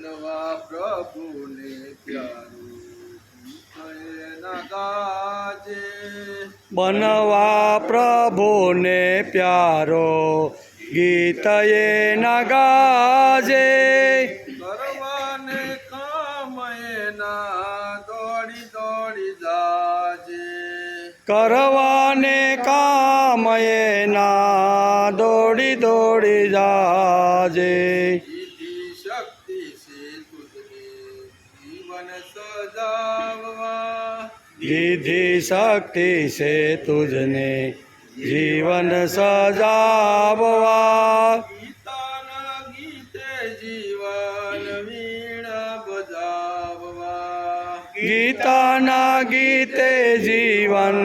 બનવા પ્રભુને પ્યારો એના ગાજે બનવા પ્રભુને પ્યારો ગીત એના ગાજે કરવાને કામ એના દોડી દોડી જાજે કરવાને કામ એના દોડી દોડી જાજે સીધી શક્તિ છે તુજને જીવન સજાવવા દીધી શક્તિ છે તુજને જીવન સજાવવા ગીતાના ગીતે જીવન વીણા બજાવવા ગીતાના ગીતે જીવન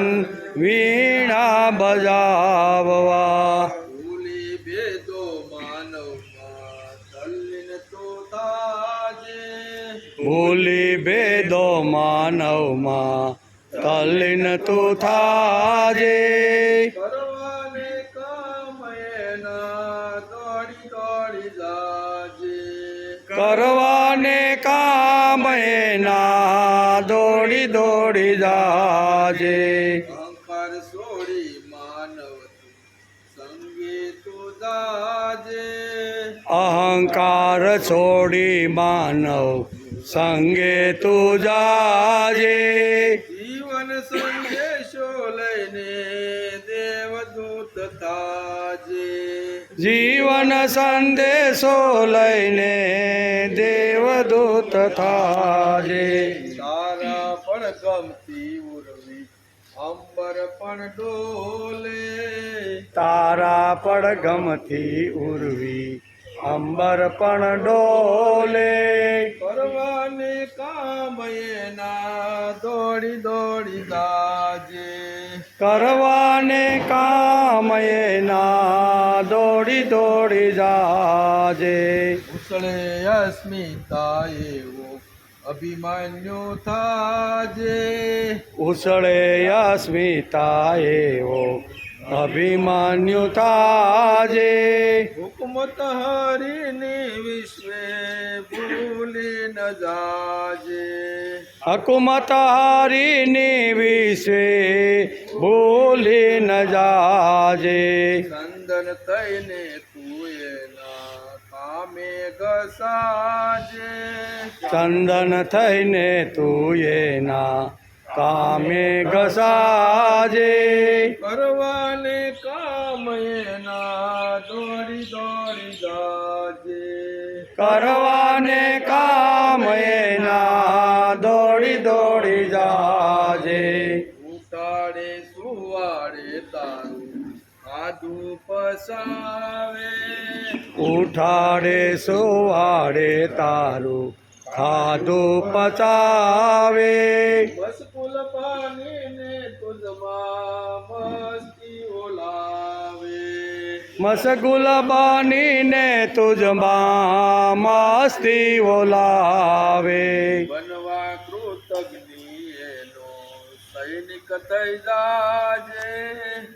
વીણા બજાવવા ભૂલી ભેદો માનવમાં તલ્લીન તો તાજે ભૂલી ભેદો માનવમાં તલ્લીન તું થાજે કરવાને કામ એના દોડી દોડી જાજે કરવાને કામ એના દોડી દોડી જાજે અહંકાર છોડી માનવ સંગે તું જાજે અહંકાર છોડી માનવ સંગે તું જાજે જીવન સંદેશો લઈને દેવદૂત તાજે જીવન સંદેશો લઈને દેવદૂત થાજે તારા પણ ગમતી ઉર્વી અંબર પણ ડોલે તારા પડ ગમથી ઉર્વી અંબર પણ ડોલે કરવાને કામ એના દોડી દોડી જાજે કરવાને કામ એના દોડી દોડી જાજે ઉસળે અસ્મિતા એવો અભિમાન્યો થાજે ઉસળે અસ્મિતા એવો અભિમાન્યુ તાજે હુકમત હરીને વિશ્વે ભૂલી ન જાજે હકુમત હારીની વિશે ભૂલી ન જાજે ચંદન થઈને તું એના કામે ઘસાજે ચંદન થઈને તું એના કામે ઘસાજે કરવાને કામ એના દોડી દોડી જાજે કરવાને કામ એના દોડી દોડી જાજે ઉતાડે સુવાડે તારું આદુ પસાવે ઉઠાડે સુવાડે તારું ખાધું પચાવે મસ્કુલ પાણીને તુજમાં મસ્તી ઓલાવે મસગુલ બનીને તુજમાં મસ્તી ઓલાવે બનવા કૃતજ્ઞ એનો સૈનિક થઈ જાજે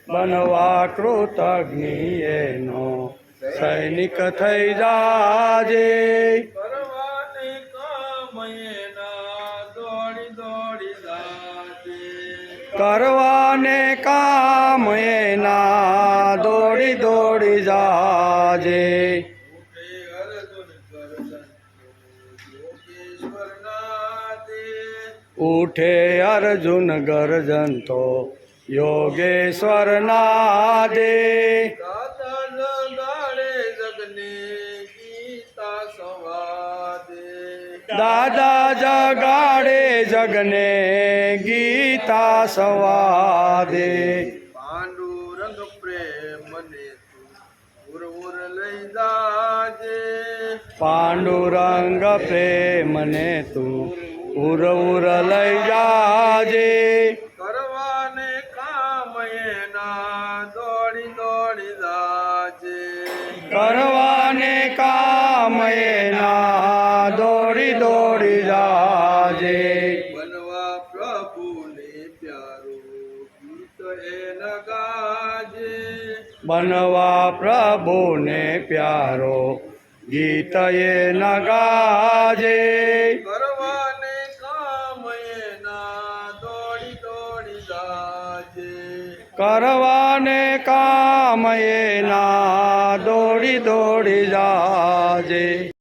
બનવા કૃતજ્ઞ એનો સૈનિક થઈ જાજે કરવાને કામ એના દોડી દોડી જાજે કરવાને કામ એના દોડી દોડી જાજે ઉઠે અર્જુન ગર્જન તો યોગેશ્વર નાદે ઉઠે અર્જુન દાદા જગાડે જગને ગીતા સંવાદે દાદા જગાડે જગને ગીતા સંવાદે પાંડુરંગ પ્રેમને તું ઉર લઈ જાજે પાંડુરંગ પ્રેમને તું ઉર લઈ જાજે કરવાને કામ એના દોડી દોડી જાજે કરવાને કામ એના દોડી દોડી જાજે બનવા પ્રભુને પ્યારો ગીત એના ગાજે બનવા પ્રભુને પ્યારો ગીત ન ગાજે કરવાને કામ એના દોડી દોડી જાજે કરવાને કામ એના દોડી દોડી જાજે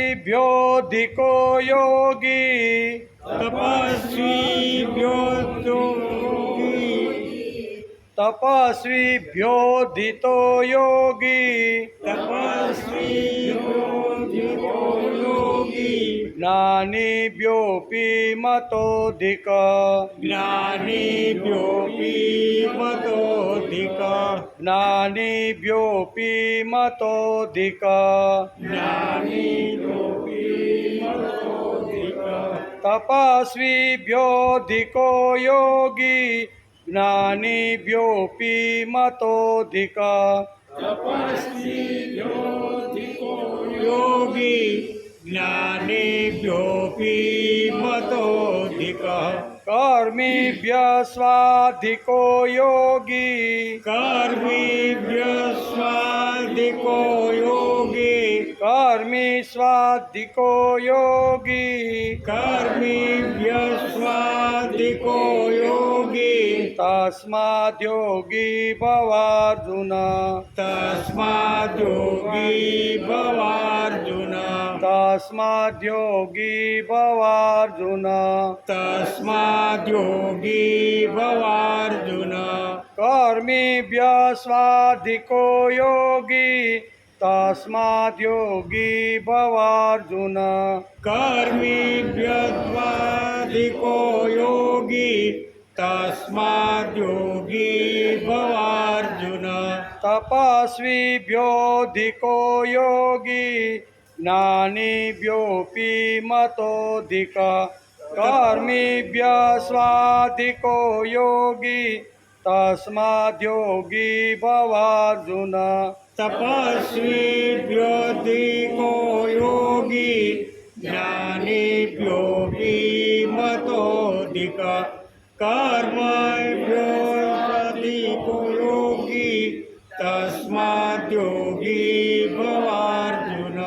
તપસ્વીભ્યોધિકો યોગી તપસ્વીભ્યોધિતો યોગી જ્ઞાનીભ્યોપી મતોધિક જ્ઞાનીભ્યોપી મતોધિક તપસ્વીભ્યોધિકો યોગી જ્ઞાનીભ્યોપી મતોધિક કર્મીભ્ય સ્વાધિકો યોગી કર્મી સ્વાધિકો યોગી તસ્માદ્ યોગી ભવાર્જુન તસ્માદ્ યોગી ભવાર્જુન કર્મીભ્ય સ્વાધિકો યોગી તસ્માદ્ યોગી ભવાર્જુન તપસ્વીભ્યોધિકો યોગી જ્ઞાનીભ્યોપી મતોધિક કર્મીભ્ય સ્વાધિકો યોગી તસ્માદ્ યોગી ભવાર્જુન તપસ્વીભ્યોધિકો યોગી જ્ઞાનીભ્યોપી મતોધિક કર્મભ્યોધિકો યોગી તસ્માદ્ યોગી ભવાર્જુન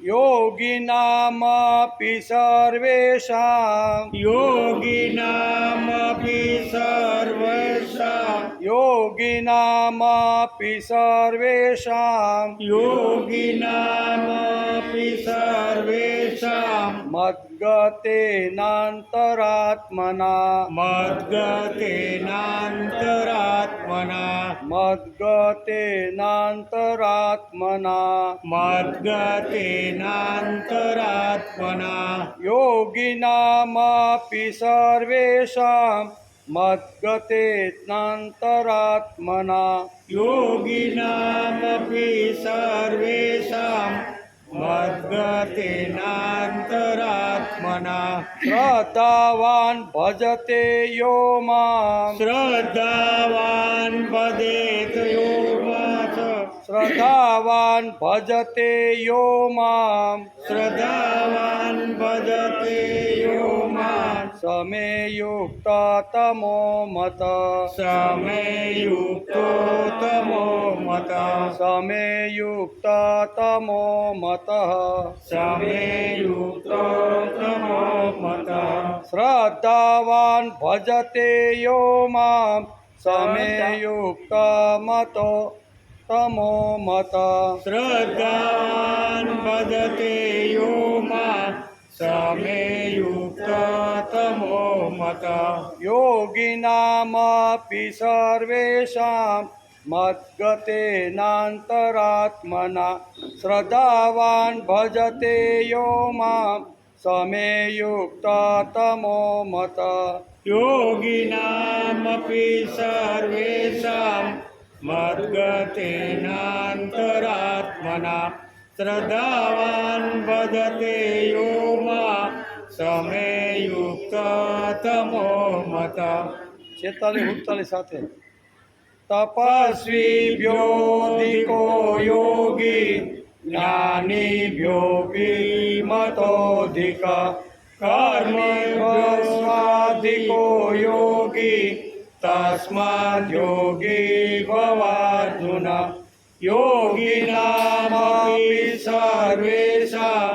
યોગિનામપી સર્વેષાં યોગિનામપી સર્વેષાં મદ્ગતેનાંતરાત્મના મદ્ગતેનાંતરાત્મના મદ્ગતેનાંતરાત્મના મદ્ગતેનાંતરાત્મના યોગિનામપિ સર્વેષાં મદ્ગતેનાંતરાત્મના યોગિનામપિ સર્વેષાં મદ્ગતેનાંતરાત્મના શ્રદ્ધાવાન ભજતે યો મામ શ્રદ્ધાવાન ભજેત યોમાસ શ્રદ્ધાવાન ભજતે યો મામ શ્રદ્ધાવાન ભજતે યોમાસ સમે યુક્ત તમો મત સમે યુક્તો તમો મત સમે યુક્ત તમો મત સમે યુક્તો તમો મત શ્રદ્ધાવાન ભજતે યો મામ સમે યુક્ત મતો તમો મત શ્રદ્ધાવાન ભજતે યોમાસ સમે યુક્ત તમો મત યોગિનામપિ સર્વેષાં મદ્ગતેનાંતરાત્મના શ્રદ્ધાવાન ભજતે યો મામ સમે યુક્ત તમો મત યોગિનામપિ સર્વેષાં મદ્ગતેનાંતરાત્મના શ્રદ્ધાવાન ભજતે યોમાસ સમે યુક્ત તમો મત 46 સાથે તપસ્વીભ્યોધિકો યોગી જ્ઞાનીભ્યોऽપि મતોધિક કર્મેભ્યસ્વાધિકો યોગી તસ્માદ્યોગી ભવાર્જુન યોગિનામપિ સર્વેષાં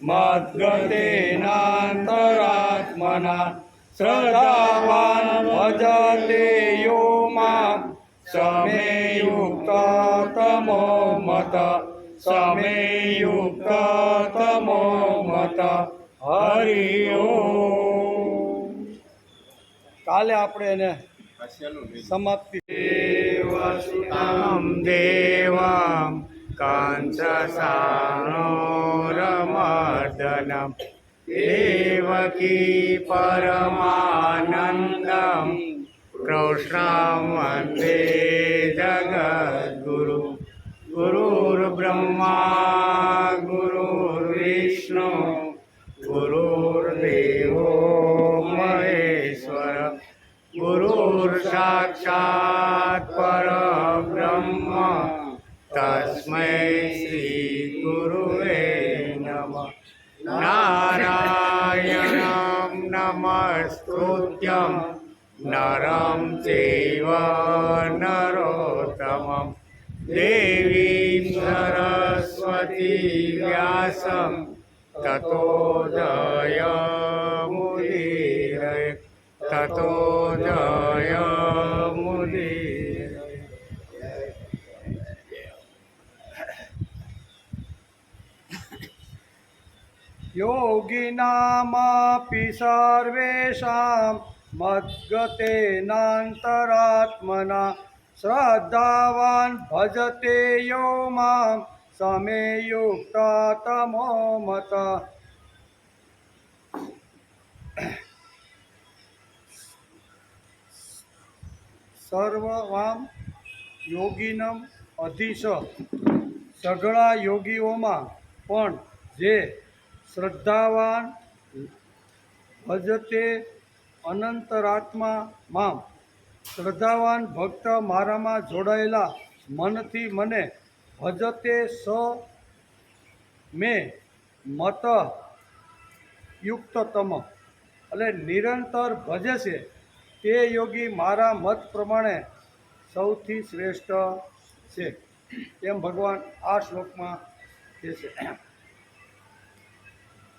મદ્ગતેનાંતરાત્મના શ્રદ્ધાવાન ભજતે યો મામ સમે યુક્ત તમો મત સમે યુક્ત તમો મત હરિ ઓમ. કાલે આપણે એને સમાપ્તિ દેવસુતમ દેવમ કંસસાનોરમર્દનમ દેવકી પરમાનંદમ કૃષ્ણં વંદે જગદ્ગુરુ ગુરુર્બ્રહ્મા ગુરુર્વિષ્ણુ ગુરુર્દેવો મહેશ્વર ગુરુર્સાક્ષાત્ પરબ્રહ્મ તસ્મૈ શ્રી ગુરુવે નમઃ નારાયણં નમસ્કૃત્યં નરં ચૈવ નરોત્તમં દેવીં સરસ્વતી વ્યાસં તતો જયમુદીરયે તતો જયમુદીરયે. યોગિનામપિ સર્વેષાં મદ્ગતેનાંતરાત્મના શ્રદ્ધાવાન ભજતે યો મામ સમે યુક્ત તમો મત સર્વવામ યોગિનમ અધિશ સઘળા યોગીઓમાં પણ જે શ્રદ્ધાવાન ભજતે અનંતરાત્મા મામ શ્રદ્ધાવાન ભક્ત મારામાં જોડાયેલા મનથી મને ભજતે સ મેં મત યુક્તતમ એટલે નિરંતર ભજે છે તે યોગી મારા મત પ્રમાણે સૌથી શ્રેષ્ઠ છે એમ ભગવાન આ શ્લોકમાં કહે છે.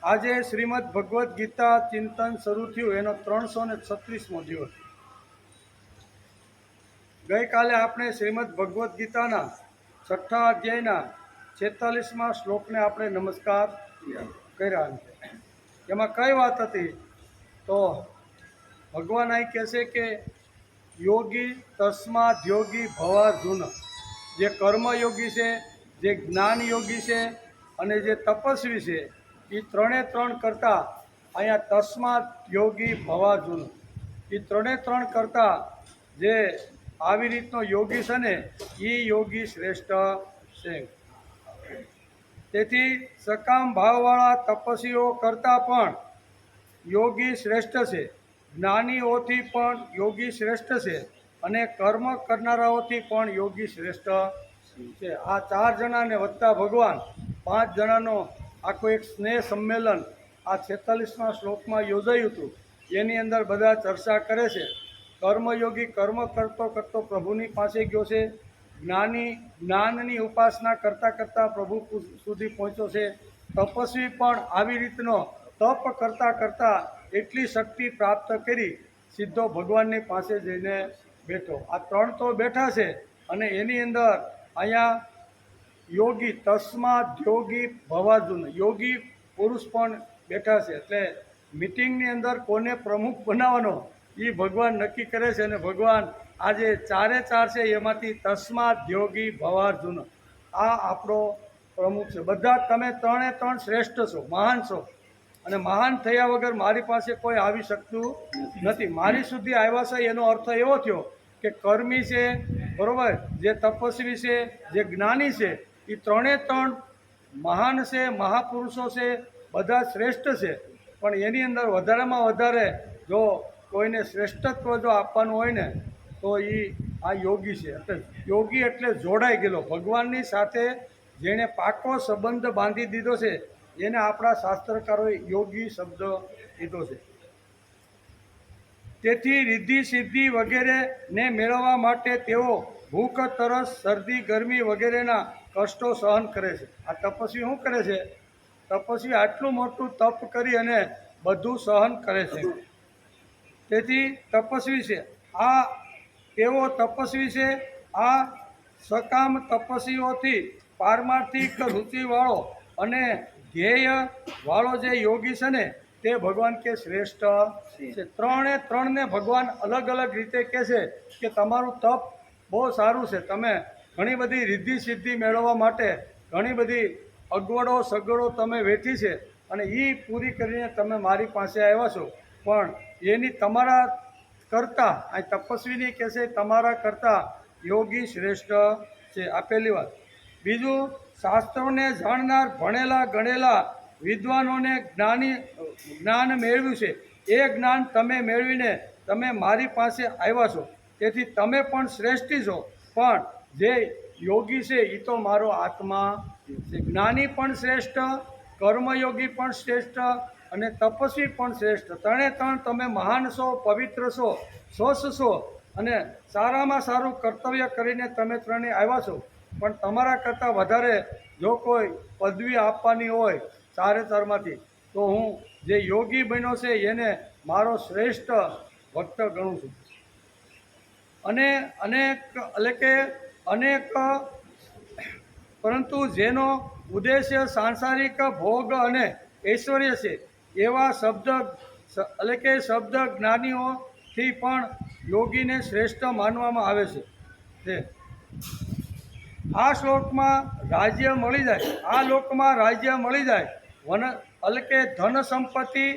આજે શ્રીમદ ભગવદ્ ગીતા ચિંતન શરૂ થયું એનો 336મો દિવસ. ગઈકાલે આપણે શ્રીમદ ભગવદ્ ગીતાના 6થા અધ્યાયના 46મા શ્લોકને આપણે નમસ્કાર કર્યા. એમાં કઈ વાત હતી તો ભગવાન અહીં કહે છે કે યોગી તસ્માદ યોગી ભવાર્જુન, જે કર્મયોગી છે, જે જ્ઞાન યોગી છે અને જે તપસ્વી છે, એ ત્રણ કરતાં અહીંયા તસ્માદ યોગી ભવાર્જુન, એ ત્રણ કરતાં જે આવી રીતનો યોગી છે ને એ યોગી શ્રેષ્ઠ છે. તેથી સકામ ભાવવાળા તપસ્વીઓ કરતાં પણ યોગી શ્રેષ્ઠ છે, જ્ઞાનીઓથી પણ યોગી શ્રેષ્ઠ છે અને કર્મ કરનારાઓથી પણ યોગી શ્રેષ્ઠ છે. આ 4 જણાને વત્તા ભગવાન 5 જણાનો આખું એક સ્નેહ સંમેલન આ 46મા શ્લોકમાં યોજાયું હતું. એની અંદર બધા ચર્ચા કરે છે. કર્મયોગી કર્મ કરતો પ્રભુની પાસે ગયો છે, જ્ઞાની જ્ઞાનની ઉપાસના કરતાં પ્રભુ સુધી પહોંચ્યો છે, તપસ્વી પણ આવી રીતનો તપ કરતાં એટલી શક્તિ પ્રાપ્ત કરી સીધો ભગવાનની પાસે જઈને બેઠો. આ 3 તો બેઠા છે અને એની અંદર અહીંયા યોગી તસ્માદ યોગી ભવાર્જુન, યોગી પુરુષ પણ બેઠા છે. એટલે મિટિંગની અંદર કોને પ્રમુખ બનાવવાનો એ ભગવાન નક્કી કરે છે અને ભગવાન આજે 4 છે એમાંથી તસ્માદ યોગી ભવાર્જુન આ આપણો પ્રમુખ છે. બધા તમે 3 શ્રેષ્ઠ છો, મહાન છો અને મહાન થયા વગર મારી પાસે કોઈ આવી શકતું નથી. મારી સુધી આવ્યા છે એનો અર્થ એવો થયો કે કર્મી છે, બરાબર, જે તપસ્વી છે, જે જ્ઞાની છે, એ 3 મહાન છે, મહાપુરુષો છે, બધા શ્રેષ્ઠ છે. પણ એની અંદર વધારેમાં વધારે જો કોઈને શ્રેષ્ઠત્વ જો આપવાનું હોય ને તો એ આ યોગી છે. એટલે યોગી એટલે જોડાઈ ગયેલો ભગવાનની સાથે, જેણે પાકો સંબંધ બાંધી દીધો છે, એને આપણા શાસ્ત્રકારોએ યોગી શબ્દ લીધો છે. તેથી રિદ્ધિ સિદ્ધિ વગેરેને મેળવવા માટે તેઓ ભૂખ, તરસ, શરદી, ગરમી વગેરેના કષ્ટો સહન કરે છે. આ તપસ્વી શું કરે છે? તપસ્વી આટલું મોટું તપ કરી અને બધું સહન કરે છે. તેથી તપસ્વી છે આ, તેઓ તપસ્વી છે. આ સકામ તપસ્વીઓથી પારમાર્થિક રુચિવાળો અને ધ્યેયવાળો જે યોગી છે ને તે ભગવાન કે શ્રેષ્ઠ છે. 3ને ભગવાન અલગ અલગ રીતે કહે છે કે તમારું તપ બહુ સારું છે, તમે ઘણી બધી રિદ્ધિ સિદ્ધિ મેળવવા માટે ઘણી બધી અગવડો સગવડો તમે વેઠી છે અને એ પૂરી કરીને તમે મારી પાસે આવ્યા છો. પણ એની તમારા કરતાં આ તપસ્વીની કહે છે તમારા કરતાં યોગી શ્રેષ્ઠ છે. આ પહેલી વાત. બીજું, શાસ્ત્રોને જાણનાર ભણેલા ગણેલા વિદ્વાનોને જ્ઞાન મેળવ્યું છે, એ જ્ઞાન તમે મેળવીને તમે મારી પાસે આવ્યા છો. તેથી તમે પણ શ્રેષ્ઠી છો. પણ જે યોગી છે એ તો મારો આત્મા છે. જ્ઞાની પણ શ્રેષ્ઠ, કર્મયોગી પણ શ્રેષ્ઠ અને તપસ્વી પણ શ્રેષ્ઠ. 3 તમે મહાન છો, પવિત્ર છો, સ્વસ્થ છો અને સારામાં સારું કર્તવ્ય કરીને તમે 3 આવ્યા છો. પણ તમારા કરતાં વધારે જો કોઈ પદવી આપવાની હોય 4માંથી તો હું જે યોગી બન્યો છે એને મારો શ્રેષ્ઠ ભક્ત ગણું છું. અને અનેક પરંતુ જેનો ઉદ્દેશ્ય સાંસારિક ભોગ અને ઐશ્વર્ય છે એવા શબ્દ જ્ઞાનીઓથી પણ યોગીને શ્રેષ્ઠ માનવામાં આવે છે. આ શ્લોકમાં રાજ્ય મળી જાય, આ લોકમાં રાજ્ય મળી જાય, ધન સંપત્તિ,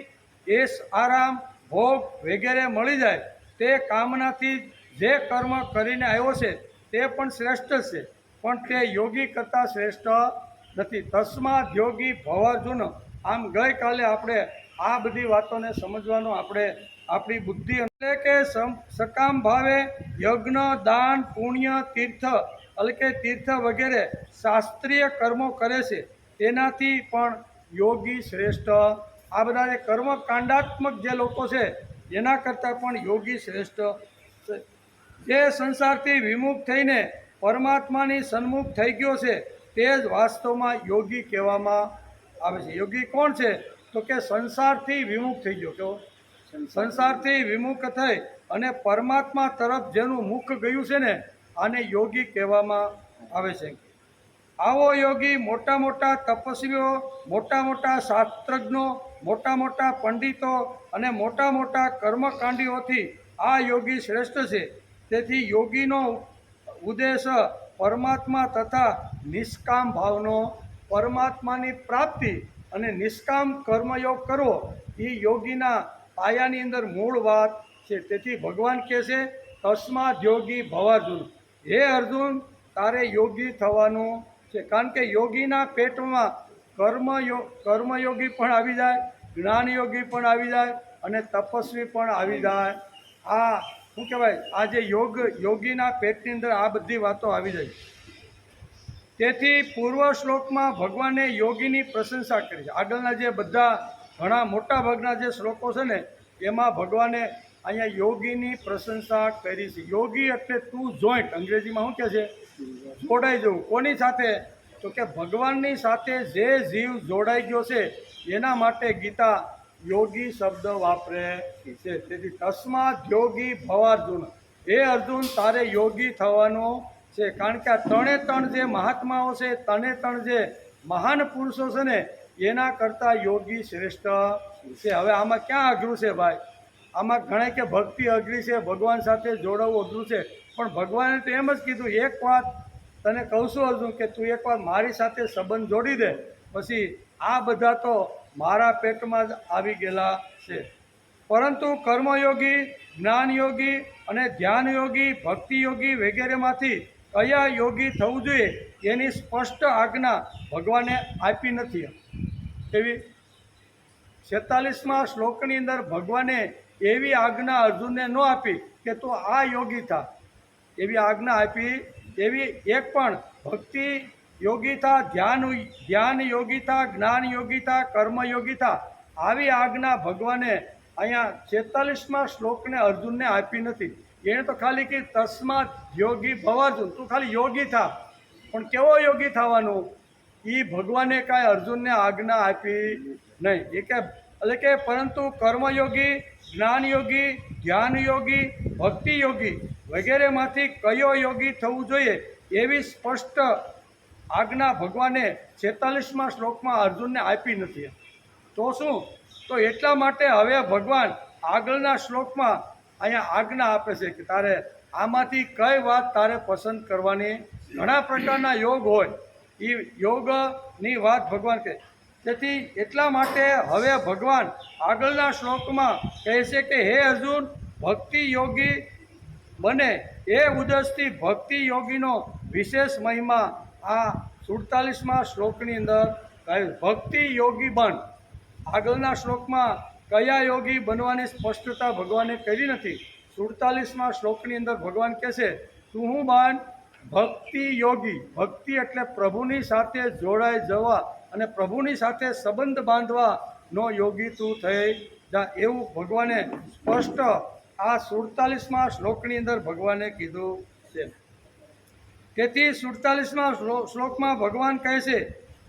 એશ આરામ, ભોગ વગેરે મળી જાય, તે કામનાથી જે કર્મ કરીને આવ્યો છે તે પણ શ્રેષ્ઠ છે, પણ તે યોગી કરતાં શ્રેષ્ઠ નથી. તસ્માદ યોગી ભવાર્જુન. આમ ગઈકાલે આપણે આ બધી વાતોને સમજવાનો આપણી બુદ્ધિ એટલે કે સકામ ભાવે યજ્ઞ, દાન, પુણ્ય, તીર્થ વગેરે શાસ્ત્રીય કર્મો કરે છે તેનાથી પણ યોગી શ્રેષ્ઠ. આ બધા જે કર્મકાંડાત્મક જે લોકો છે એના કરતાં પણ યોગી શ્રેષ્ઠ છે. જે સંસારથી વિમુખ થઈને પરમાત્માની સન્મુખ થઈ ગયો છે તે જ વાસ્તવમાં યોગી કહેવામાં આવે છે. યોગી કોણ છે? તો કે સંસારથી વિમુખ થઈ ગયો. કેવો? સંસારથી વિમુખ થઈ અને પરમાત્મા તરફ જેનું મુખ ગયું છે ને આને યોગી કહેવામાં આવે છે. આવો યોગી મોટા મોટા તપસ્વીઓ, મોટા મોટા શાસ્ત્રજ્ઞો, મોટા મોટા પંડિતો અને મોટા મોટા કર્મકાંડીઓથી આ યોગી શ્રેષ્ઠ છે. તેથી યોગીનો ઉદ્દેશ પરમાત્મા તથા નિષ્કામ ભાવનો, પરમાત્માની પ્રાપ્તિ અને નિષ્કામ કર્મયોગ કરવો એ યોગીના પાયાની અંદર મૂળ વાત છે. તેથી ભગવાન કહે છે તસ્માદ યોગી ભવાર્જુન, હે અર્જુન તારે યોગી થવાનું છે. કારણ કે યોગીના પેટમાં કર્મયોગી પણ આવી જાય, જ્ઞાનયોગી પણ આવી જાય અને તપસ્વી પણ આવી જાય. આ શું કહેવાય, આ જે યોગીના પેટની અંદર આ બધી વાતો આવી જાય. તેથી પૂર્વ શ્લોકમાં ભગવાને યોગીની પ્રશંસા કરી છે. આગળના જે બધા ઘણા મોટા ભાગના જે શ્લોકો છે ને એમાં ભગવાને અહીંયા યોગીની પ્રશંસા કરી છે. યોગી એટલે ટુ જોઈન્ટ, અંગ્રેજીમાં શું કહે છે, જોડાઈ જવું. કોની સાથે? તો કે ભગવાનની સાથે જે જીવ જોડાઈ ગયો છે એના માટે ગીતા યોગી શબ્દ વાપરે છે. તેથી તસ્માદ યોગી ભવાર્જુન, હે અર્જુન તારે યોગી થવાનું છે. કારણ કે આ ત્રણ જે મહાત્માઓ છે, ત્રણ જે મહાન પુરુષો છે ને એના કરતાં યોગી શ્રેષ્ઠ છે. હવે આમાં ક્યાં અઘરું છે ભાઈ? આમાં ઘણા કે ભક્તિ અઘરી છે, ભગવાન સાથે જોડાવવું અઘરું છે. પણ ભગવાને તો એમ જ કીધું, એક વાત તને કહું છું અર્જુન કે તું એકવાર મારી સાથે સંબંધ જોડી દે, પછી આ બધા તો મારા પેટમાં જ આવી ગયેલા છે. પરંતુ કર્મયોગી, જ્ઞાનયોગી અને ધ્યાનયોગી, ભક્તિયોગી વગેરેમાંથી કયા યોગી થવું જોઈએ એની સ્પષ્ટ આજ્ઞા ભગવાને આપી નથી. એવી 46મા શ્લોકની અંદર ભગવાને એવી આજ્ઞા અર્જુનને ન આપી કે તું આ યોગી થા, એવી આજ્ઞા આપી એવી એક પણ. ભક્તિ યોગી થા, ધ્યાન યોગી થા, જ્ઞાન યોગી થા, કર્મ યોગી થા, આવી આજ્ઞા ભગવાને અહીંયા 46મા શ્લોકને અર્જુનને આપી નથી. એણે તો ખાલી કે તસ્માત યોગી ભવાર્જુન, તું ખાલી યોગી થા. પણ કેવો યોગી થવાનું એ ભગવાને કાંઈ અર્જુનને આજ્ઞા આપી નહીં. એ કે એટલે કે પરંતુ કર્મયોગી, જ્ઞાનયોગી, ધ્યાનયોગી, ભક્તિયોગી વગેરેમાંથી કયો યોગી થવું જોઈએ એવી સ્પષ્ટ આજ્ઞા ભગવાને 46મા શ્લોકમાં અર્જુનને આપી નથી. તો શું? તો એટલા માટે હવે ભગવાન આગળના શ્લોકમાં અહીંયા આજ્ઞા આપે છે કે તારે આમાંથી કઈ વાત તારે પસંદ કરવાની. ઘણા પ્રકારના યોગ હોય, એ યોગની વાત ભગવાન કહે. તેથી એટલા માટે હવે ભગવાન આગળના શ્લોકમાં કહે છે કે હે અર્જુન, ભક્તિ યોગી બને એ ઉદ્દેશથી ભક્તિ યોગીનો વિશેષ મહિમા આ 47મા શ્લોકની અંદર કહ્યું. ભક્તિ યોગી બન. આગળના શ્લોકમાં કયા યોગી બનવાની સ્પષ્ટતા ભગવાને કરી નથી. 47મા શ્લોકની અંદર ભગવાન કહે છે તું હું બન ભક્તિ યોગી. ભક્તિ એટલે પ્રભુની સાથે જોડાઈ જવા અને પ્રભુની સાથે સંબંધ બાંધવાનો યોગી તું થઈ જા, એવું ભગવાને સ્પષ્ટ આ 47મા શ્લોકની અંદર ભગવાને કીધું છે. તેથી 47મા શ્લોકમાં ભગવાન કહે છે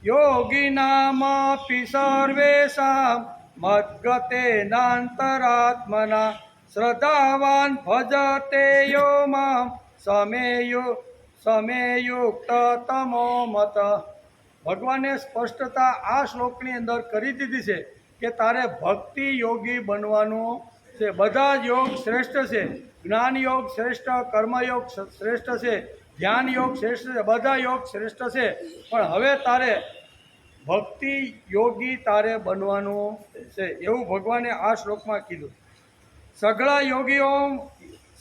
યોગી નામપી સર્વેષાં મદ્ગતેનાંતરાત્મના શ્રદ્ધાવાન ભજતે યો મામ સમેયુક્ત તમો મત. ભગવાને સ્પષ્ટતા આ શ્લોકની અંદર કરી દીધી છે કે તારે ભક્તિ યોગી બનવાનું છે. બધા જ યોગ શ્રેષ્ઠ છે. જ્ઞાન યોગ શ્રેષ્ઠ, કર્મયોગ શ્રેષ્ઠ છે, ધ્યાન યોગ શ્રેષ્ઠ છે, બધા યોગ શ્રેષ્ઠ છે. પણ હવે તારે ભક્તિ યોગી તારે બનવાનું છે, એવું ભગવાને આ શ્લોકમાં કીધું.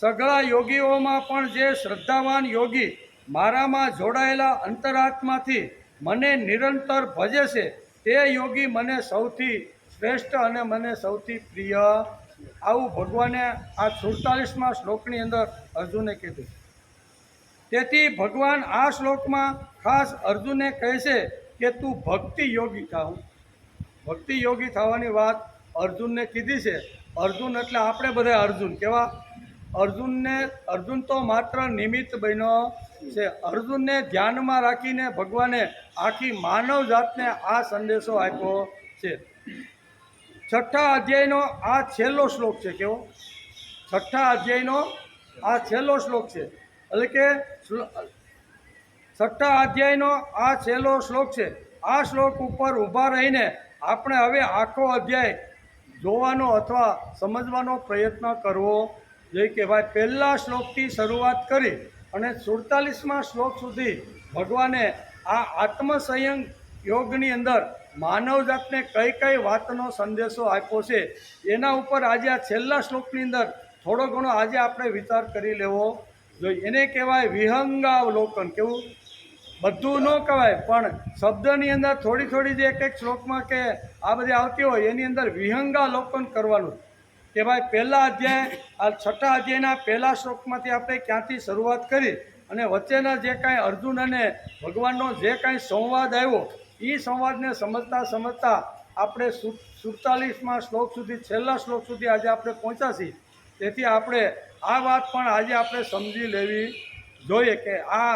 સઘળા યોગીઓમાં પણ જે શ્રદ્ધાવાન યોગી મારામાં જોડાયેલા અંતરાત્માથી મને નિરંતર ભજે છે તે યોગી મને સૌથી શ્રેષ્ઠ અને મને સૌથી પ્રિય. આવું ભગવાને આ 47મા શ્લોકની અંદર અર્જુને કીધું. તેથી ભગવાન આ શ્લોકમાં ખાસ અર્જુનને કહે છે કે તું ભક્તિ યોગી થાવ. ભક્તિ યોગી થવાની વાત અર્જુનને કીધી છે. અર્જુન એટલે આપણે બધા અર્જુન કેવા? અર્જુન તો માત્ર નિમિત્ત બન્યો છે. અર્જુનને ધ્યાનમાં રાખીને ભગવાને આખી માનવ જાતને આ સંદેશો આપ્યો છે. 6ઠ્ઠા અધ્યાયનો આ છેલ્લો શ્લોક છે. કેવો? 6ઠ્ઠા અધ્યાયનો આ છેલ્લો શ્લોક છે. એટલે કે છઠ્ઠા અધ્યાયનો આ છેલ્લો શ્લોક છે. આ શ્લોક ઉપર ઊભા રહીને આપણે હવે આખો અધ્યાય જોવાનો અથવા સમજવાનો પ્રયત્ન કરવો જોઈએ કે ભાઈ પહેલા શ્લોકથી શરૂઆત કરી અને 47મા શ્લોક સુધી ભગવાને આ આત્મસંયમ યોગની અંદર માનવજાતને કઈ કઈ વાતનો સંદેશો આપ્યો છે એના ઉપર આજે આ છેલ્લા શ્લોકની અંદર થોડો ઘણો આજે આપણે વિચાર કરી લેવો જોઈએ. એને કહેવાય વિહંગાવલોકન. કેવું? બધું ન કહેવાય પણ શબ્દની અંદર થોડી થોડી જે એક એક શ્લોકમાં કે આ બધી આવતી હોય એની અંદર વિહંગાવલોકન કરવાનું કે ભાઈ પહેલા અધ્યાય આ છઠ્ઠા અધ્યાયના પહેલા શ્લોકમાંથી આપણે ક્યાંથી શરૂઆત કરી અને વચ્ચેના જે કાંઈ અર્જુન અને ભગવાનનો જે કાંઈ સંવાદ આવ્યો એ સંવાદને સમજતા સમજતા આપણે 47મા શ્લોક સુધી છેલ્લા શ્લોક સુધી આજે આપણે પહોંચ્યા છીએ. તેથી આપણે આ વાત પણ આજે આપણે સમજી લેવી જોઈએ કે આ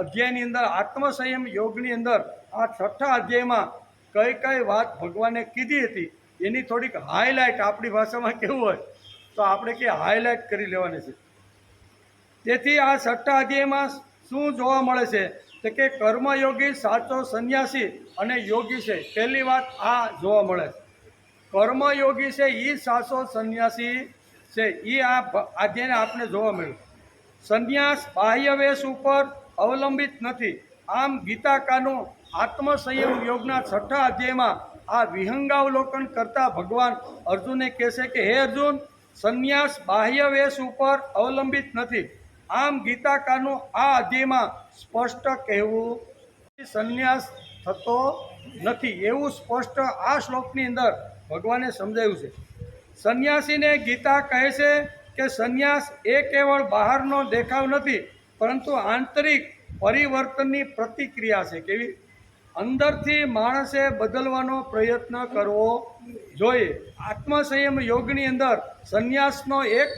અધ્યાયની અંદર આત્મસંયમ યોગની અંદર આ છઠ્ઠા અધ્યાયમાં કઈ કઈ વાત ભગવાને કીધી હતી એની થોડીક હાઇલાઇટ આપણી ભાષામાં કેવું હોય તો આપણે કે હાઇલાઇટ કરી લેવાની છે. તેથી આ છઠ્ઠા અધ્યાયમાં શું જોવા મળે છે તો કે કર્મયોગી સાચો સંન્યાસી અને યોગી છે. પહેલી વાત આ જોવા મળે છે. કર્મયોગી છે એ સાચો સંન્યાસી છે એ આ અધ્યાયને આપણે જોવા મળ્યું. સંન્યાસ બાહ્ય વેશ ઉપર અવલંબિત નથી. આમ ગીતાકાનું આત્મસંયમ યોગના છઠ્ઠા અધ્યાયમાં આ વિહંગાવલોકન કરતા ભગવાન અર્જુનને કહેશે કે હે અર્જુન, સંન્યાસ બાહ્ય વેશ ઉપર અવલંબિત નથી. આમ ગીતાકાનું આ અધ્યાયમાં સ્પષ્ટ કહેવું સંન્યાસ થતો નથી એવું સ્પષ્ટ આ શ્લોકની અંદર ભગવાને સમજાવ્યું છે. સંન્યાસીને ગીતા કહે છે કે સંન્યાસ એ કેવળ બહારનો દેખાવ નથી પરંતુ આંતરિક પરિવર્તનની પ્રતિક્રિયા છે. કેવી? અંદરથી માણસે બદલવાનો પ્રયત્ન કરવો જોઈએ. આત્મસંયમ યોગની અંદર સંન્યાસનો એક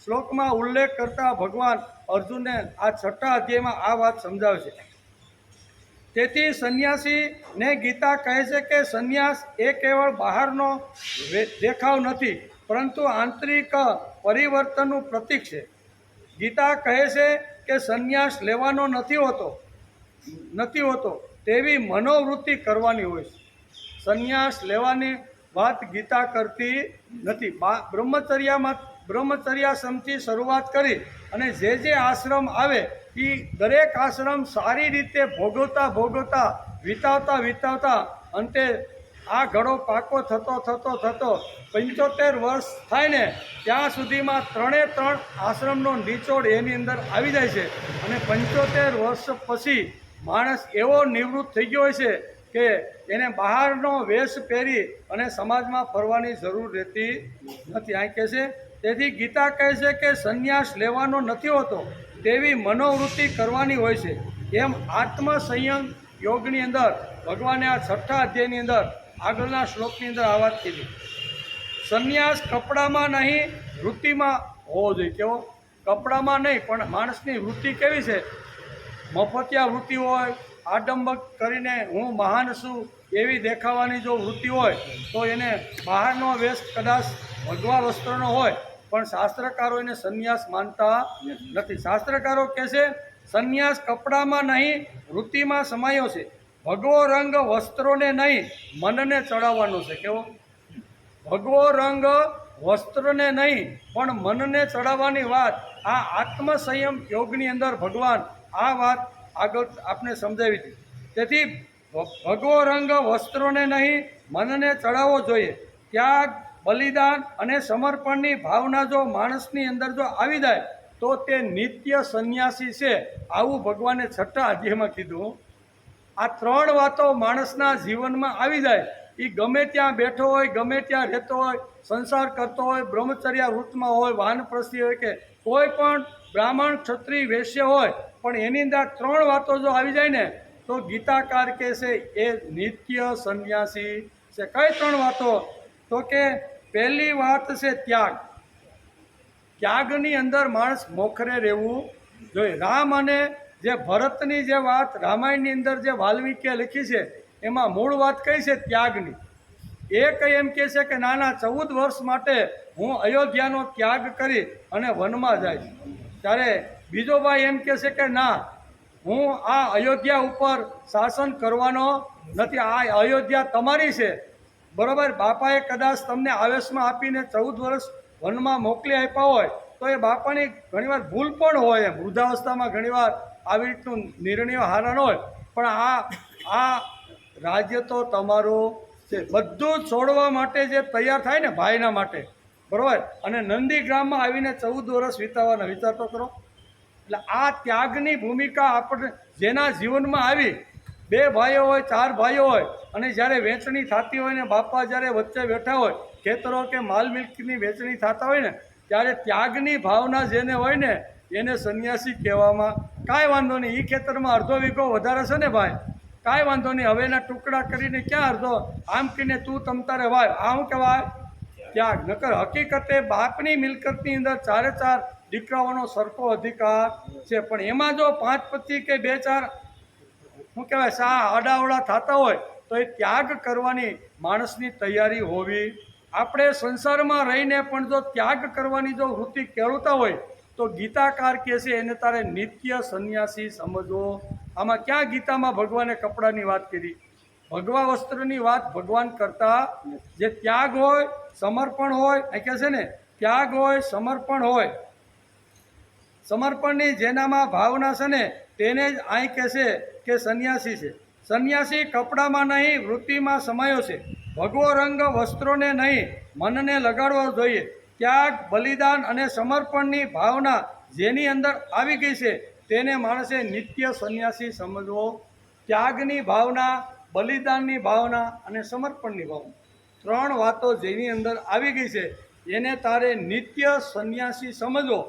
શ્લોકમાં ઉલ્લેખ કરતા ભગવાન અર્જુનને આ છઠ્ઠા અધ્યાયમાં આ વાત સમજાવે છે. તેથી સંન્યાસીને ગીતા કહે છે કે સંન્યાસ એ કેવળ બહારનો દેખાવ નથી પરંતુ આંતરિક પરિવર્તનનું પ્રતીક છે. ગીતા કહે છે કે સંન્યાસ લેવાનો નથી હોતો તેવી મનોવૃત્તિ કરવાની હોય છે. સંન્યાસ લેવાની વાત ગીતા કરતી નથી. બ્રહ્મચર્યાશ્રમથી શરૂઆત કરી અને જે આશ્રમ આવે એ દરેક આશ્રમ સારી રીતે ભોગવતા વિતાવતા અંતે આ ઘડો પાકો થતો 75 વર્ષ થાય ને ત્યાં સુધીમાં 3 આશ્રમનો નિચોડ એની અંદર આવી જાય છે અને 75 વર્ષ પછી માણસ એવો નિવૃત્ત થઈ ગયો હોય છે કે એને બહારનો વેશ પહેરી અને સમાજમાં ફરવાની જરૂર રહેતી નથી. આ કહે છે તેથી ગીતા કહે છે કે સંન્યાસ લેવાનો નથી હોતો તેવી મનોવૃત્તિ કરવાની હોય છે. એમ આત્મસંયમ યોગની અંદર ભગવાને આ છઠ્ઠા અધ્યાયની અંદર આગળના શ્લોકની અંદર આ વાત કીધી. સંન્યાસ કપડામાં નહીં વૃત્તિમાં હોવો જોઈએ. કેવો? કપડામાં નહીં પણ માણસની વૃત્તિ કેવી છે? મફતિયા વૃત્તિ હોય, આડંબર કરીને હું મહાન છું એવી દેખાવાની જો વૃત્તિ હોય તો એને બહારનો વેશ કદાચ ભગવા વસ્ત્રનો હોય પણ શાસ્ત્રકારો એને સંન્યાસ માનતા નથી. શાસ્ત્રકારો કહે છે સંન્યાસ કપડામાં નહીં વૃત્તિમાં સમાયો છે. ભગવો રંગ વસ્ત્રોને નહીં મનને ચડાવવાનો છે. કેવો? ભગવો રંગ વસ્ત્રને નહીં પણ મનને ચડાવવાની વાત આ આત્મસંયમ યોગની અંદર ભગવાન આ વાત આગળ આપણે સમજાવી હતી. તેથી ભગવો રંગ વસ્ત્રોને નહીં મનને ચડાવવો જોઈએ. ત્યાગ, બલિદાન અને સમર્પણની ભાવના જો માણસની અંદર જો આવી જાય તો તે નિત્ય સંન્યાસી છે. આવું ભગવાને છઠ્ઠા અધ્યાયમાં કીધું. આ 3 વાતો માણસના જીવનમાં આવી જાય એ ગમે ત્યાં બેઠો હોય, ગમે ત્યાં રહેતો હોય, સંસાર કરતો હોય, બ્રહ્મચર્ય વૃત્તમાં હોય, વાનપ્રસ્થી હોય કે કોઈ પણ બ્રાહ્મણ, ક્ષત્રિય, વૈશ્ય હોય પણ એની અંદર 3 વાતો જો આવી જાય ને તો ગીતાકાર કહે છે એ નિત્ય સંન્યાસી છે. કઈ 3 વાતો? તો કે પહેલી વાત છે ત્યાગ. ત્યાગની અંદર માણસ મોખરે રહેવું જોઈએ. રામ અને જે ભરતની જે વાત રામાયણની અંદર જે વાલ્મીકીએ લખી છે એમાં મૂળ વાત કઈ છે? ત્યાગની. એક એમ કહે છે કે નાના 14 વર્ષ માટે હું અયોધ્યાનો ત્યાગ કરી અને વનમાં જાય. ત્યારે બીજો ભાઈ એમ કહે છે કે ના, હું આ અયોધ્યા ઉપર શાસન કરવાનો નથી. આ અયોધ્યા તમારી છે, બરાબર. બાપાએ કદાચ તમને આવેશમાં આપીને 14 વર્ષ વનમાં મોકલી આપ્યા હોય તો એ બાપાની ઘણીવાર ભૂલ પણ હોય, એમ વૃદ્ધાવસ્થામાં ઘણીવાર આવી રીતનું નિર્ણયો હારા ન હોય, પણ આ રાજ્ય તો તમારું છે. બધું છોડવા માટે જે તૈયાર થાય ને ભાઈના માટે, બરાબર, અને નંદીગ્રામમાં આવીને 14 વર્ષ વિતાવવાના વિચાર તો કરો. એટલે આ ત્યાગની ભૂમિકા આપણે જેના જીવનમાં આવી, 2 ભાઈઓ હોય 4 ભાઈઓ હોય, અને જ્યારે વેચણી થતી હોય ને બાપા જ્યારે વચ્ચે બેઠા હોય, ખેતરો કે માલ મિલકતની વેચણી થતા હોય ને, ત્યારે ત્યાગની ભાવના જેને હોય ને એને સંન્યાસી કહેવામાં કાંઈ વાંધો નહીં. એ ખેતરમાં અડધો વીઘો વધારે છે ને ભાઈ, કાંઈ વાંધો નહીં, હવે એના ટુકડા કરીને ક્યાં અડધો આમ કહીને તું તમતારે વાય, આ શું કહેવાય? ત્યાગ. નકર હકીકતે બાપની મિલકતની અંદર 4 દીકરાઓનો સરખો અધિકાર છે, પણ એમાં જો 5 પતિ કે 2-4 શું કહેવાય સા આડાવડા થતા હોય તો એ ત્યાગ કરવાની માણસની તૈયારી હોવી. આપણે સંસારમાં રહીને પણ જો ત્યાગ કરવાની જો વૃત્તિ કેળવતા હોય તો ગીતાકાર કહે છે એને તારે નિત્ય સંન્યાસી સમજવો. આમાં ક્યાં ગીતામાં ભગવાને કપડાની વાત કરી? ભગવા વસ્ત્રની વાત ભગવાન કરતા જે ત્યાગ હોય, સમર્પણ હોય, એ કહે છે ને ત્યાગ હોય, સમર્પણ હોય, સમર્પણની જેનામાં ભાવના છે ને તેને જ અહીં કહે છે કે સંન્યાસી છે. સંન્યાસી કપડામાં નહીં વૃત્તિમાં સમાયો છે. ભગવો રંગ વસ્ત્રોને નહીં મનને લગાડવો જોઈએ. ત્યાગ, બલિદાન અને સમર્પણની ભાવના જેની અંદર આવી ગઈ છે તેને માણસે નિત્ય સંન્યાસી સમજવો. ત્યાગની ભાવના, બલિદાનની ભાવના અને સમર્પણની ભાવના, 3 વાતો જેની અંદર આવી ગઈ છે એને તારે નિત્ય સંન્યાસી સમજવો.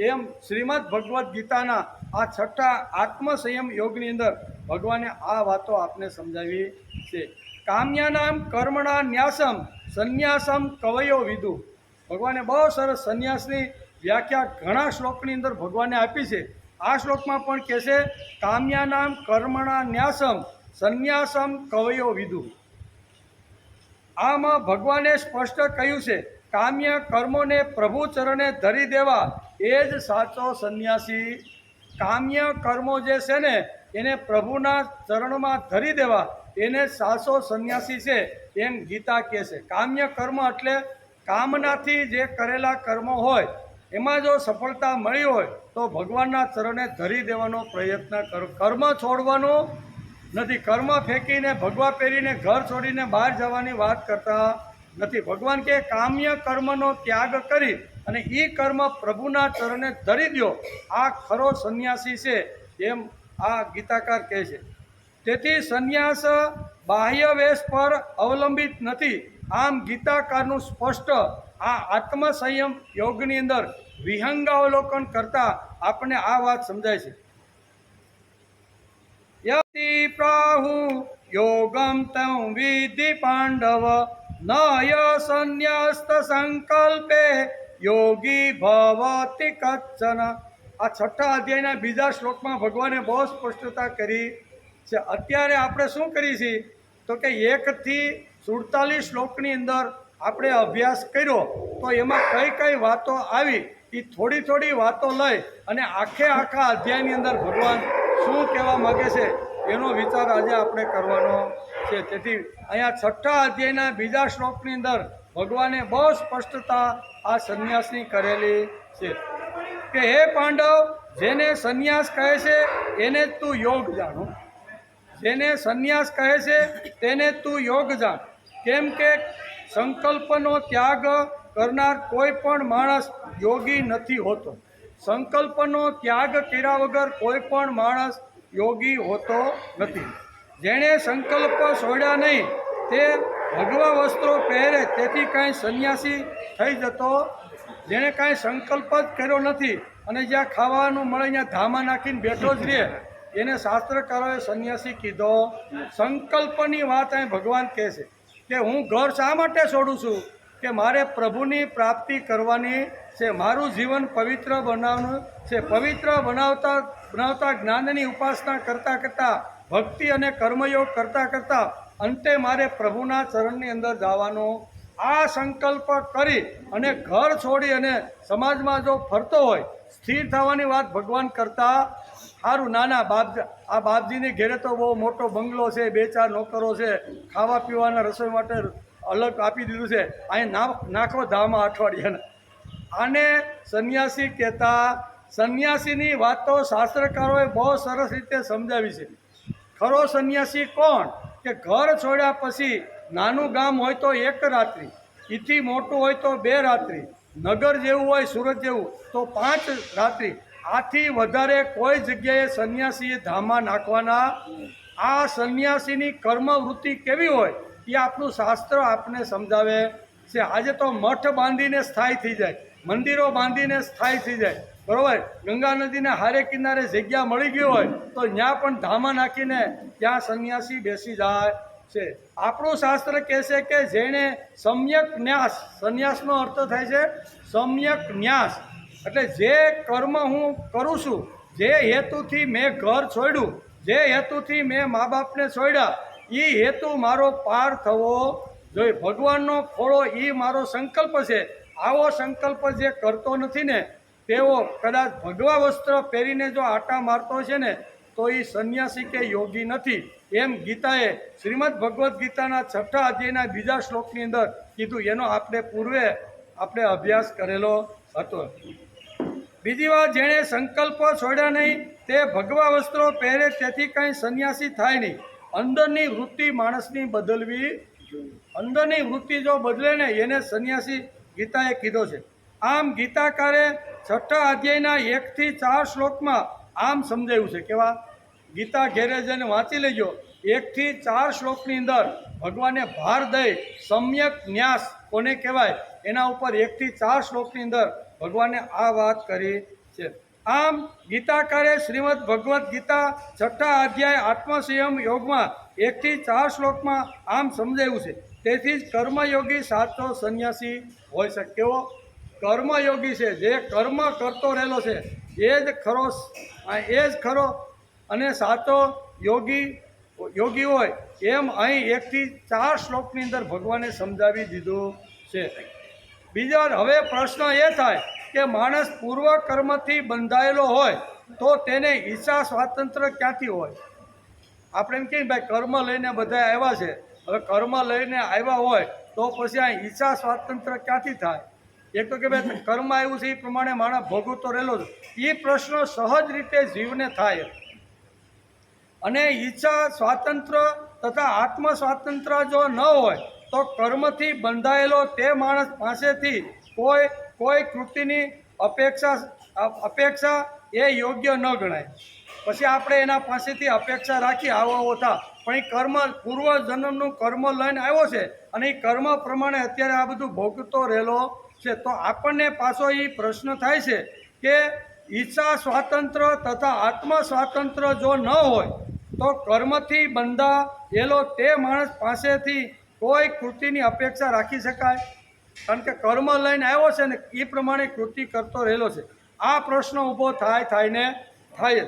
એમ શ્રીમદ ભગવદ્ ગીતાના આ 6થા આત્મસંયમ યોગની અંદર ભગવાને આ વાતો આપને સમજાવી છે. કામ્યાનામ કર્મણા ન્યાસમ સંન્યાસમ કવયો વિદુ. ભગવાને બહુ સરસ સંન્યાસની વ્યાખ્યા ઘણા શ્લોકની અંદર ભગવાને આપી છે. આ શ્લોકમાં પણ કહે છે કામ્યાનામ કર્મણા ન્યાસમ સંન્યાસમ કવયો વિદુ. આમાં ભગવાને સ્પષ્ટ કહ્યું છે કામ્ય કર્મોને પ્રભુ ચરણે ધરી દેવા એ જ સાચો સંન્યાસી. કામ્ય કર્મો જે છે ને એને પ્રભુના ચરણમાં ધરી દેવા એને સાચો સંન્યાસી છે, એમ ગીતા કહે છે. કામ્ય કર્મ એટલે કામનાથી જે કરેલા કર્મો હોય એમાં જો સફળતા મળી હોય તો ભગવાનના ચરણે ધરી દેવાનો પ્રયત્ન કરો. કર્મ છોડવાનું નથી. કર્મ ફેંકીને ભગવા પહેરીને ઘર છોડીને બહાર જવાની વાત કરતા નથી. ભગવાન કે કામ્ય કર્મનો ત્યાગ કરી અને એ કર્મ પ્રભુના ચરણે ધરી દો, આ ખરો સંન્યાસી છે, એમ આ ગીતાકાર કહે છે. તેથી સંન્યાસ બાહ્ય વેશ પર અવલંબિત નથી. આમ ગીતાકારનું સ્પષ્ટ આ આત્મસંયમ યોગની અંદર વિહંગાવલોકન કરતા આપણને આ વાત સમજાય છે. યતિ પ્રાહુ યોગમ તં વિધિ પાંડવ નય સંન્યસ્ત સંકલ્પે યોગી ભવતિ કચ્છન. આ 6થા અધ્યાયના બીજા શ્લોકમાં ભગવાને બહુ સ્પષ્ટતા કરી છે. અત્યારે આપણે શું કરીએ છીએ તો કે 1 થી 47 શ્લોકની અંદર આપણે અભ્યાસ કર્યો તો એમાં કઈ કઈ વાતો આવી એ થોડી વાતો લઈ અને આખા અધ્યાયની અંદર ભગવાન શું કહેવા માગે છે એનો વિચાર આજે આપણે કરવાનો છે. તેથી અહીંયા 6થા અધ્યાયના બીજા શ્લોકની અંદર ભગવાને બહુ સ્પષ્ટતા આ સંન્યાસની કરેલી છે કે હે પાંડવ, જેને સંન્યાસ કહે છે એને તું યોગ જાણો. જેને સંન્યાસ કહે છે તેને તું યોગ જાણ. કેમ કે સંકલ્પનો ત્યાગ કરનાર કોઈ પણ માણસ યોગી નથી હોતો. સંકલ્પનો ત્યાગ કર્યા વગર કોઈ પણ માણસ યોગી હોતો નથી. જેણે સંકલ્પ છોડ્યા નહીં તે ભગવા વસ્ત્રો પહેરે તેથી કાંઈ સંન્યાસી થઈ જતો. જેણે કાંઈ સંકલ્પ જ કર્યો નથી અને જ્યાં ખાવાનું મળે ત્યાં ધામા નાખીને બેઠો જ રહે એને શાસ્ત્રકારોએ સંન્યાસી કીધો. સંકલ્પની વાત અહીં ભગવાન કહે છે કે હું ઘર શા માટે છોડું છું કે મારે પ્રભુની પ્રાપ્તિ કરવાની છે. મારું જીવન પવિત્ર બનાવવાનું છે. પવિત્ર બનાવતા જ્ઞાનની ઉપાસના કરતાં ભક્તિ અને કર્મયોગ કરતાં અંતે મારે પ્રભુના ચરણની અંદર જવાનો. આ સંકલ્પ કરી અને ઘર છોડી અને સમાજમાં જો ફરતો હોય સ્થિર થવાની વાત ભગવાન કરતા સારું નાના આ બાપજીની ઘેરે તો બહુ મોટો બંગલો છે, 2-4 નોકરો છે, ખાવા પીવાના રસોઈ માટે અલગ આપી દીધું છે, અહીં નાખો ધામા અઠવાડિયાના. આને સંન્યાસી કહેતા. સંન્યાસીની વાત તો શાસ્ત્રકારોએ બહુ સરસ રીતે સમજાવી છે. ખરો સંન્યાસી કોણ? કે ઘર છોડ્યા પછી નાનું ગામ હોય તો 1 રાત્રિ, એથી મોટું હોય તો 2 રાત્રિ, નગર જેવું હોય સુરત જેવું તો 5 રાત્રિ, આથી વધારે કોઈ જગ્યાએ સંન્યાસીએ ધામા નાખવાના. આ સંન્યાસીની કર્મવૃત્તિ કેવી હોય એ આપણું શાસ્ત્ર આપણને સમજાવે છે. આજે તો મઠ બાંધીને સ્થાયી થઈ જાય, મંદિરો બાંધીને સ્થાયી થઈ જાય, બરાબર. ગંગા નદીના હારે કિનારે જગ્યા મળી ગઈ હોય તો ત્યાં પણ ધામા નાખીને ત્યાં સંન્યાસી બેસી જાય છે. આપણું શાસ્ત્ર કહે છે કે જેણે સમ્યક ન્યાસ, સંન્યાસનો અર્થ થાય છે સમ્યક ન્યાસ, એટલે જે કર્મ હું કરું છું, જે હેતુથી મેં ઘર છોડ્યું, જે હેતુથી મેં મા બાપને છોડ્યા, એ હેતુ મારો પાર થવો જોઈએ. ભગવાનનો ખોળો એ મારો સંકલ્પ છે. આવો સંકલ્પ જે કરતો નથી ને તેઓ કદાચ ભગવા વસ્ત્ર પહેરીને જો આટા મારતો છે ને તો એ સંન્યાસી કે યોગી નથી. એમ ગીતાએ શ્રીમદ ભગવદ્ ગીતાના 6ઠા અધ્યાયના 2જા શ્લોકની અંદર કીધું. એનો પૂર્વે આપણે અભ્યાસ કરેલો હતો. બીજી વાત, જેણે સંકલ્પ છોડ્યા નહીં તે ભગવા વસ્ત્રો પહેરે તેથી કંઈ સંન્યાસી થાય નહીં. અંદરની વૃત્તિ માણસની બદલવી જોઈએ. અંદરની વૃત્તિ જો બદલે ને એને સંન્યાસી ગીતાએ કીધો છે. આમ ગીતાકારે 6ઠા અધ્યાયના 1 થી 4 શ્લોકમાં આમ સમજાયું છે. કેવા? ગીતા ઘેરે જઈને વાંચી લેજો. 1 થી 4 શ્લોકની અંદર ભગવાને ભાર દઈ સમ્યક ન્યાસ કોને કહેવાય એના ઉપર 1 થી 4 શ્લોકની અંદર ભગવાને આ વાત કરી છે. આમ ગીતાકારે શ્રીમદ ભગવદ્ ગીતા 6ઠા અધ્યાય આત્મસંયમ યોગમાં 1 થી 4 શ્લોકમાં આમ સમજાયું છે. તેથી જ કર્મયોગી સાચો સંન્યાસી હોય છે. કેવો? કર્મયોગી છે, જે કર્મ કરતો રહેલો છે એ જ ખરો અને સાચો યોગી હોય એમ અહીં 1 થી 4 શ્લોકની અંદર ભગવાને સમજાવી દીધું છે. બીજા હવે પ્રશ્ન એ થાય કે માણસ પૂર્વ કર્મથી બંધાયેલો હોય તો તેને ઈચ્છા સ્વાતંત્ર્ય ક્યાંથી હોય? આપણે એમ કહીએ ભાઈ કર્મ લઈને બધા આવ્યા છે, હવે કર્મ લઈને આવ્યા હોય તો પછી આ ઈચ્છા સ્વાતંત્ર્ય ક્યાંથી થાય? એક તો કે ભાઈ કર્મ આવ્યું છે એ પ્રમાણે માણસ ભોગવતો રહેલો છે. એ પ્રશ્ન સહજ રીતે જીવને થાય. અને ઈચ્છા સ્વાતંત્ર્ય તથા આત્મ સ્વાતંત્ર્ય જો ન હોય તો કર્મથી બંધાયેલો તે માણસ પાસેથી કોઈ કૃતિની અપેક્ષા એ યોગ્ય ન ગણાય. પછી આપણે એના પાસેથી અપેક્ષા રાખી આવો થા, પણ એ કર્મ પૂર્વજન્મનું કર્મ લઈને આવ્યો છે અને એ કર્મ પ્રમાણે અત્યારે આ બધું ભોગતો રહેલો છે. તો આપણને પાછો એ પ્રશ્ન થાય છે કે ઈચ્છા સ્વાતંત્ર્ય તથા આત્મ સ્વાતંત્ર્ય જો ન હોય તો કર્મથી બંધાયેલો તે માણસ પાસેથી કોઈ કૃતિની અપેક્ષા રાખી શકાય? કારણ કે કર્મ લઈને આવ્યો છે ને એ પ્રમાણે કૃતિ કરતો રહેલો છે. આ પ્રશ્ન ઊભો થાય.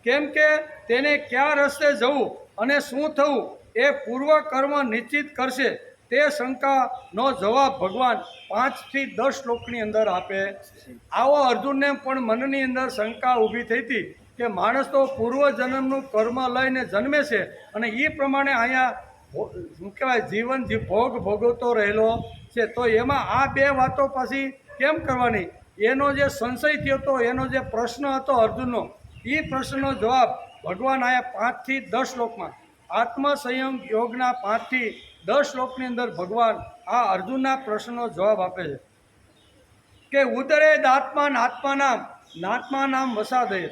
કેમ કે તેને કયા રસ્તે જવું અને શું થવું એ પૂર્વ કર્મ નિશ્ચિત કરશે. તે શંકાનો જવાબ ભગવાન 5 થી 10 શ્લોકની અંદર આપે. આવો અર્જુનને પણ મનની અંદર શંકા ઊભી થઈ હતી કે માણસ તો પૂર્વજન્મનું કર્મ લઈને જન્મે છે અને એ પ્રમાણે અહીંયા શું કહેવાય જીવન ભોગવતો રહેલો છે. તો એમાં આ 2 વાતો પછી કેમ કરવાની? એનો જે સંશય થયો હતો, એનો જે પ્રશ્ન હતો અર્જુનનો, એ પ્રશ્નનો જવાબ ભગવાન અહીંયા 5 થી 10 શ્લોકમાં આત્મસંયમ યોગના 5 થી 10 શ્લોકની અંદર ભગવાન આ અર્જુનના પ્રશ્નનો જવાબ આપે છે કે ઉદરે નાત્માનામ વસાદય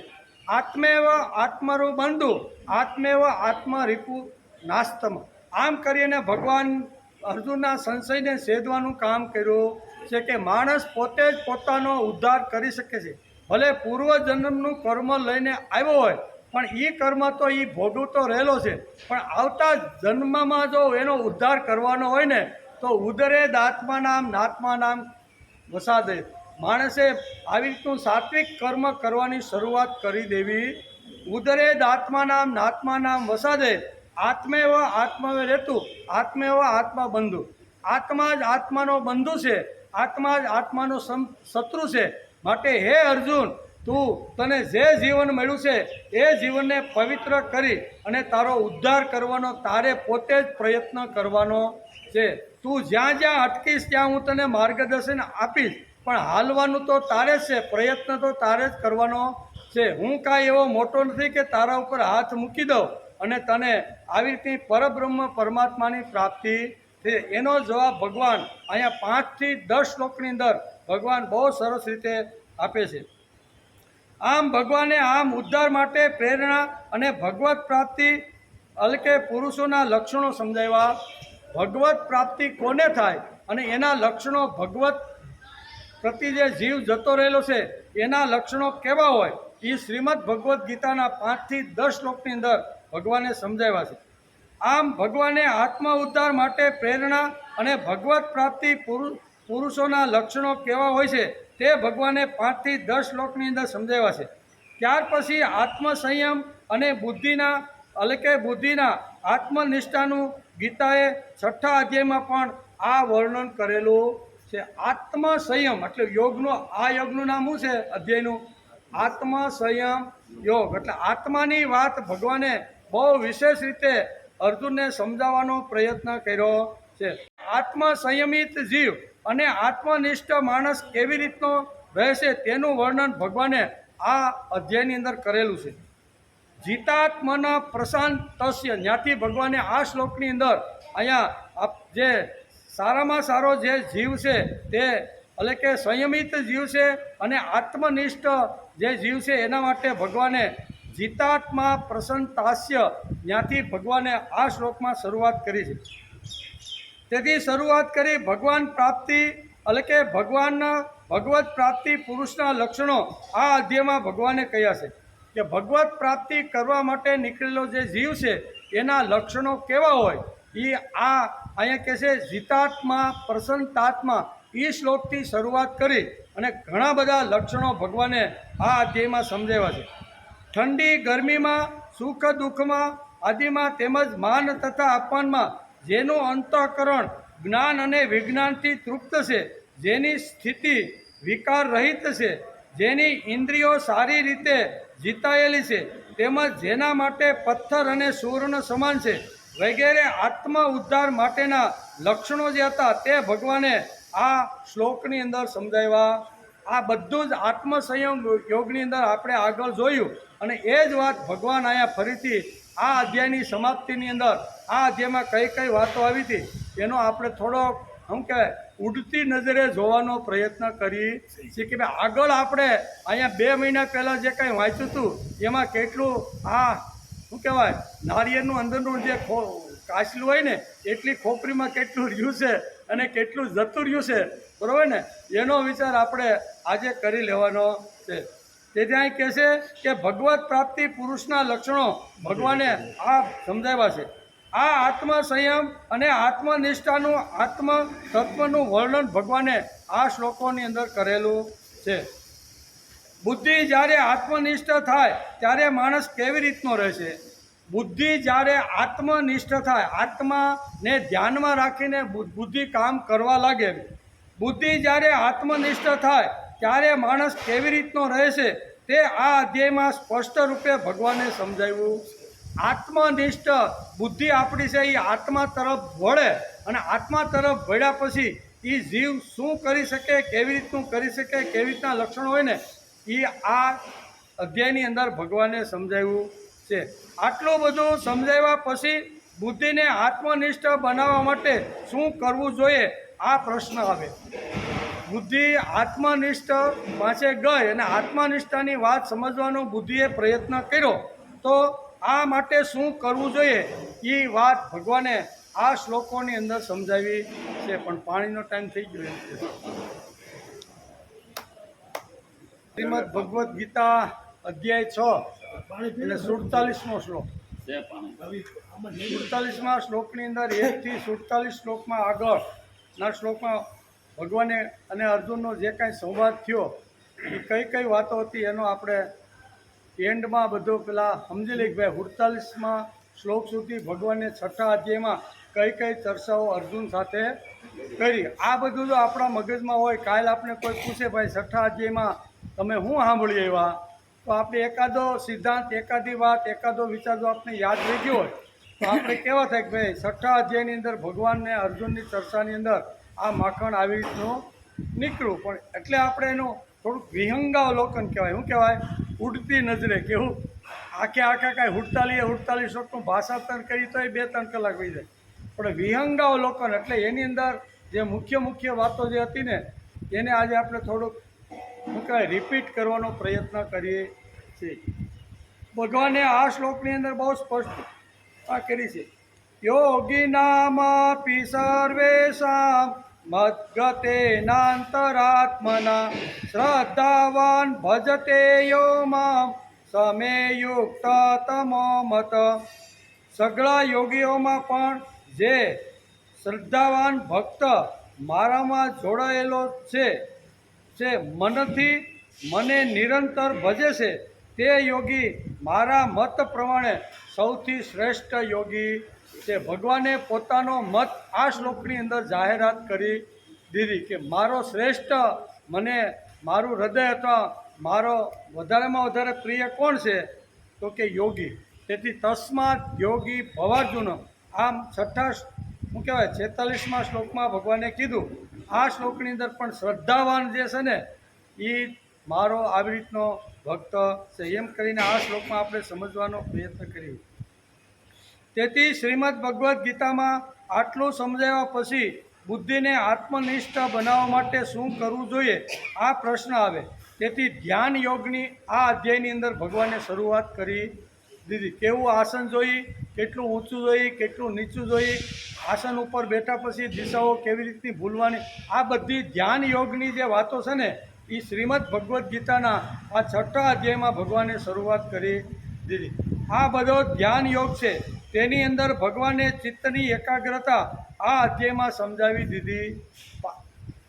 આત્મેવ આત્મરુ બંધુ આત્મેવ આત્મરીપુ નાસ્તમ. આમ કરીને ભગવાન અર્જુનના સંશયને છેદવાનું કામ કર્યું છે કે માણસ પોતે જ પોતાનો ઉદ્ધાર કરી શકે છે. ભલે પૂર્વજન્મનું કર્મ લઈને આવ્યો હોય પણ એ કર્મ તો એ ભોગવતો રહેલો છે, પણ આવતા જન્મમાં જો એનો ઉદ્ધાર કરવાનો હોય ને તો ઉદરે નાત્માનામ વસાદે. માણસે આવી રીતનું સાત્વિક કર્મ કરવાની શરૂઆત કરી દેવી. ઉદરે નાત્માનામ વસાદે આત્મેવ આત્મવે રહેતું આત્મેવ આત્મા બંધુ. આત્મા જ આત્માનો બંધુ છે, આત્મા જ આત્માનો શત્રુ છે. માટે હે અર્જુન, તને જે જીવન મળ્યું છે એ જીવનને પવિત્ર કરી અને તારો ઉદ્ધાર કરવાનો તારે પોતે જ પ્રયત્ન કરવાનો છે. તું જ્યાં જ્યાં અટકીશ ત્યાં હું તને માર્ગદર્શન આપીશ, પણ હાલવાનું તો તારે જ છે, પ્રયત્ન તો તારે જ કરવાનો છે. હું કાંઈ એવો મોટો નથી કે તારા ઉપર હાથ મૂકી દઉં અને તને આવી રીતની પરબ્રહ્મ પરમાત્માની પ્રાપ્તિ છે. એનો જવાબ ભગવાન અહીંયા 5 થી 10 શ્લોકની અંદર ભગવાન બહુ સરસ રીતે આપે છે. આમ ભગવાને આમ ઉદ્ધાર માટે પ્રેરણા અને ભગવત પ્રાપ્તિ અલકે પુરુષોના લક્ષણો સમજાવ્યા. ભગવત પ્રાપ્તિ કોને થાય અને એના લક્ષણો, ભગવત પ્રતિ જે જીવ જતો રહેલો છે એના લક્ષણો કેવા હોય, એ શ્રીમદ ભગવદ્ ગીતાના 5 થી 10 શ્લોકની અંદર ભગવાને સમજાવ્યા છે. આમ ભગવાને આત્મ ઉદ્ધાર માટે પ્રેરણા અને ભગવત પ્રાપ્તિ પુરુષોના લક્ષણો કેવા હોય છે તે ભગવાને 5 થી 10 શ્લોકની અંદર સમજાવ્યા છે. ત્યાર પછી આત્મસંયમ અને બુદ્ધિના આત્મનિષ્ઠાનું ગીતાએ 6થા અધ્યાયમાં પણ આ વર્ણન કરેલું છે. આત્મસંયમ એટલે યોગનો, આ યોગનું નામ શું છે અધ્યાયનું? આત્મસંયમ યોગ. એટલે આત્માની વાત ભગવાને બહુ વિશેષ રીતે અર્જુનને સમજાવવાનો પ્રયત્ન કર્યો છે. આત્મસંયમિત જીવ અને આત્મનિષ્ઠ માણસ કેવી રીતનો રહેશે તેનું વર્ણન ભગવાને આ અધ્યાયની અંદર કરેલું છે. જીતાત્મન પ્રશાંત તસ્ય, જ્યાંથી ભગવાને આ શ્લોકની અંદર અહીંયા જે સારામાં સારો જે જીવ છે તે એટલે કે સંયમિત જીવ છે અને આત્મનિષ્ઠ જે જીવ છે એના માટે ભગવાને જીતાત્મા પ્રસન્નતાસ્ય, ત્યાંથી ભગવાને આ શ્લોકમાં શરૂઆત કરી છે. તેથી શરૂઆત કરી ભગવાન પ્રાપ્તિ એટલે કે ભગવત પ્રાપ્તિ પુરુષના લક્ષણો આ અધ્યાયમાં ભગવાને કહ્યા છે કે ભગવત પ્રાપ્તિ કરવા માટે નીકળેલો જે જીવ છે એના લક્ષણો કેવા હોય, એ આ અહીંયા કહે છે જીતાત્મા પ્રસન્નતાત્મા. એ શ્લોકથી શરૂઆત કરી અને ઘણા બધા લક્ષણો ભગવાને આ અધ્યાયમાં સમજાવ્યા છે. ઠંડી ગરમીમાં, સુખ દુઃખમાં આદિમાં તેમજ માન તથા અપમાનમાં જેનું અંતઃકરણ જ્ઞાન અને વિજ્ઞાનથી તૃપ્ત છે, જેની સ્થિતિ વિકાર રહિત છે, જેની ઇન્દ્રિયો સારી રીતે જીતાયેલી છે, તેમજ જેના માટે પથ્થર અને સુવર્ણ સમાન છે વગેરે આત્મ ઉદ્ધાર માટેના લક્ષણો જે હતા તે ભગવાને આ શ્લોકની અંદર સમજાવ્યા. આ બધું જ આત્મસંયમ યોગની અંદર આપણે આગળ જોયું અને એ જ વાત ભગવાન અહીંયા ફરીથી આ અધ્યાયની સમાપ્તિની અંદર આ અધ્યાયમાં કઈ કઈ વાતો આવી હતી એનો આપણે થોડોક શું કહેવાય ઉડતી નજરે જોવાનો પ્રયત્ન કરી છે કે ભાઈ આગળ આપણે અહીંયા 2 મહિના પહેલાં જે કંઈ વાંચ્યું હતું એમાં કેટલું આ શું કહેવાય નારિયેળનું અંદરનું જે કાચલું હોય ને એટલી ખોપરીમાં કેટલું રહ્યું છે અને કેટલું જતું રહ્યું છે, બરાબર ને, એનો વિચાર આપણે આજે કરી લેવાનો છે. તેથી અહીં કહે છે કે ભગવત પ્રાપ્તિ પુરુષના લક્ષણો ભગવાને આ સમજાવ્યા છે. આ આત્મસંયમ અને આત્મનિષ્ઠાનું આત્મ તત્વનું વર્ણન ભગવાને આ શ્લોકોની અંદર કરેલું છે. બુદ્ધિ જ્યારે આત્મનિષ્ઠ થાય ત્યારે માણસ કેવી રીતનો રહેશે? બુદ્ધિ જ્યારે આત્મનિષ્ઠ થાય, આત્માને ધ્યાનમાં રાખીને બુદ્ધિ કામ કરવા લાગે, બુદ્ધિ જ્યારે આત્મનિષ્ઠ થાય ત્યારે માણસ કેવી રીતનો રહેશે તે આ અધ્યાયમાં સ્પષ્ટ રૂપે ભગવાને સમજાવ્યું. આત્મનિષ્ઠ બુદ્ધિ આપણી છે એ આત્મા તરફ વળે અને આત્મા તરફ વળ્યા પછી એ જીવ શું કરી શકે, કેવી રીતનું કરી શકે, કેવી રીતના લક્ષણો હોય ને એ આ અધ્યાયની અંદર ભગવાને સમજાવ્યું છે. આટલું બધું સમજાવ્યા પછી બુદ્ધિને આત્મનિષ્ઠ બનાવવા માટે શું કરવું જોઈએ આ પ્રશ્ન આવે. બુદ્ધિ આત્મનિષ્ઠ પાસે ગઈ અને આત્મનિષ્ઠાની વાત સમજવાનો બુદ્ધિએ પ્રયત્ન કર્યો, તો આ માટે શું કરવું જોઈએ એ વાત ભગવાને આ શ્લોકોની અંદર સમજાવી છે. પણ પાણીનો ટાઈમ થઈ ગયો. શ્રીમદ ભગવદ્ ગીતા અધ્યાય 6 અને 47મો શ્લોક. 47મા શ્લોકની અંદર 1 થી 47 શ્લોકમાં આગળના શ્લોકમાં ભગવાને અને અર્જુનનો જે કાંઈ સંવાદ થયો એ કઈ કઈ વાતો હતી એનો આપણે એન્ડમાં બધું પેલા સમજી લઈ કે ભાઈ 47મા શ્લોક સુધી ભગવાને 6થા અધ્યાયમાં કઈ કઈ ચર્ચાઓ અર્જુન સાથે કરી. આ બધું જો આપણા મગજમાં હોય, કાલ આપણે કોઈ પૂછે ભાઈ 6થા અધ્યાયમાં તમે શું સાંભળી આવ્યા, તો આપણે એકાદો સિદ્ધાંત, એકાદી વાત, એકાદો વિચાર જો આપણે યાદ રહી ગયો હોય તો આપણે કેવા થાય કે ભાઈ 6ઠા અધ્યાયની અંદર ભગવાનને અર્જુનની ચર્ચાની અંદર આ માખણ આવી રીતનું નીકળ્યું. પણ એટલે આપણે એનું થોડુંક વિહંગાવલોકન કહેવાય. શું કહેવાય? ઉડતી નજરે. કેવું? આખે કાંઈ 48 શ્લોકનું ભાષાંતર કરી તો 2-3 કલાક વહી જાય. પણ વિહંગાવલોકન એટલે એની અંદર જે મુખ્ય વાતો જે હતી ને એને આજે આપણે થોડુંક શું કહેવાય રિપીટ કરવાનો પ્રયત્ન કરીએ છીએ. ભગવાને આ શ્લોકની અંદર બહુ સ્પષ્ટ કરી છે. યોગિનામપી સર્વેષાં મદ્ગતેનાંતરાત્મના શ્રદ્ધાવાન ભજતે યો મામ સમે યુક્ત તમો મત. સઘળા યોગીઓમાં પણ જે શ્રદ્ધાવાન ભક્ત મારામાં જોડાયેલો છે મનથી મને નિરંતર ભજે છે તે યોગી મારા મત પ્રમાણે સૌથી શ્રેષ્ઠ યોગી છે. ભગવાને પોતાનો મત આ શ્લોકની અંદર જાહેરાત કરી દીધી કે મારો શ્રેષ્ઠ, મને મારું હૃદય અથવા મારો વધારેમાં વધારે પ્રિય કોણ છે? તો કે યોગી. તેથી તસ્માત યોગી ભવાર્જુન. આમ 6ઠા શું કહેવાય 46મા શ્લોકમાં ભગવાને કીધું. આ શ્લોકની અંદર પણ શ્રદ્ધાવાન જે છે ને એ મારો આવી રીતનો ભક્ત છે એમ કરીને આ શ્લોકમાં આપણે સમજવાનો પ્રયત્ન કર્યો. તેથી શ્રીમદ ભગવદ્ ગીતામાં આટલું સમજાવ્યા પછી બુદ્ધિને આત્મનિષ્ઠ બનાવવા માટે શું કરવું જોઈએ આ પ્રશ્ન આવે. તેથી ધ્યાન યોગની આ અધ્યાયની અંદર ભગવાને શરૂઆત કરી દીધી. કેવું આસન જોઈએ, કેટલું ઊંચું જોઈએ, કેટલું નીચું જોઈએ, આસન ઉપર બેઠા પછી દિશાઓ કેવી રીતની ભૂલવાની, આ બધી ધ્યાન યોગની જે વાતો છે ને એ શ્રીમદ ભગવદ્ ગીતાના આ 6ઠા અધ્યાયમાં ભગવાને શરૂઆત કરી દીધી. આ બધો ધ્યાન યોગ છે. તેની અંદર ભગવાને ચિત્તની એકાગ્રતા આ અધ્યાયમાં સમજાવી દીધી.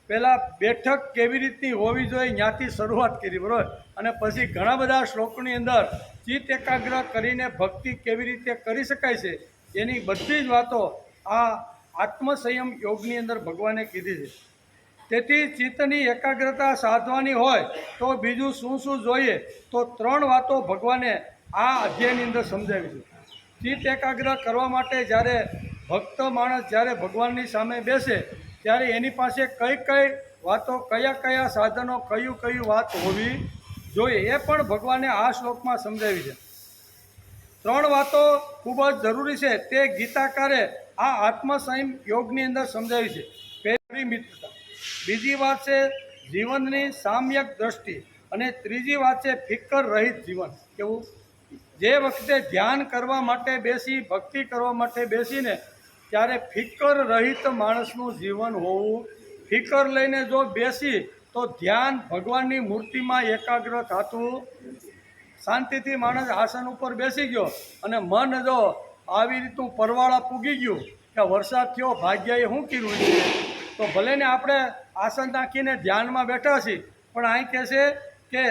પહેલાં બેઠક કેવી રીતની હોવી જોઈએ ત્યાંથી શરૂઆત કરી, બરાબર. અને પછી ઘણા બધા શ્લોકોની અંદર ચિત્ત એકાગ્ર કરીને ભક્તિ કેવી રીતે કરી શકાય છે એની બધી જ વાતો આ આત્મસંયમ યોગની અંદર ભગવાને કીધી છે. તેથી ચિત્તની એકાગ્રતા સાધવાની હોય તો બીજું શું જોઈએ? તો 3 વાતો ભગવાને આ અધ્યાયની અંદર સમજાવી છે. ચિત્ત એકાગ્ર કરવા માટે જ્યારે ભક્ત માણસ જ્યારે ભગવાનની સામે બેસે ત્યારે એની પાસે કઈ વાતો, કયા સાધનો, કયું વાત હોવી જોઈએ એ પણ ભગવાને આ શ્લોકમાં સમજાવી છે. 3 વાતો ખૂબ જ જરૂરી છે તે ગીતાકારે આ આત્મસંયમ યોગની અંદર સમજાવી છે. પહેલી મિત્રતા, બીજી વાત છે જીવનની સામ્યક દ્રષ્ટિ અને ત્રીજી વાત છે ફિકર રહિત જીવન. કેવું? જે વખતે ધ્યાન કરવા માટે બેસી, ભક્તિ કરવા માટે બેસીને ત્યારે ફિકર રહિત માણસનું જીવન હોવું. ફિકર લઈને જો બેસી તો ધ્યાન ભગવાનની મૂર્તિમાં એકાગ્ર થતું. શાંતિથી માણસ આસન ઉપર બેસી ગયો અને મન જો આવી રીતનું પરવાળા પૂગી ગયું કે વરસાદ થયો, ભાગ્યએ શું કર્યું છે, તો ભલે ને આપણે આસન નાખીને ધ્યાનમાં બેઠા છીએ પણ અહીં કહે છે કે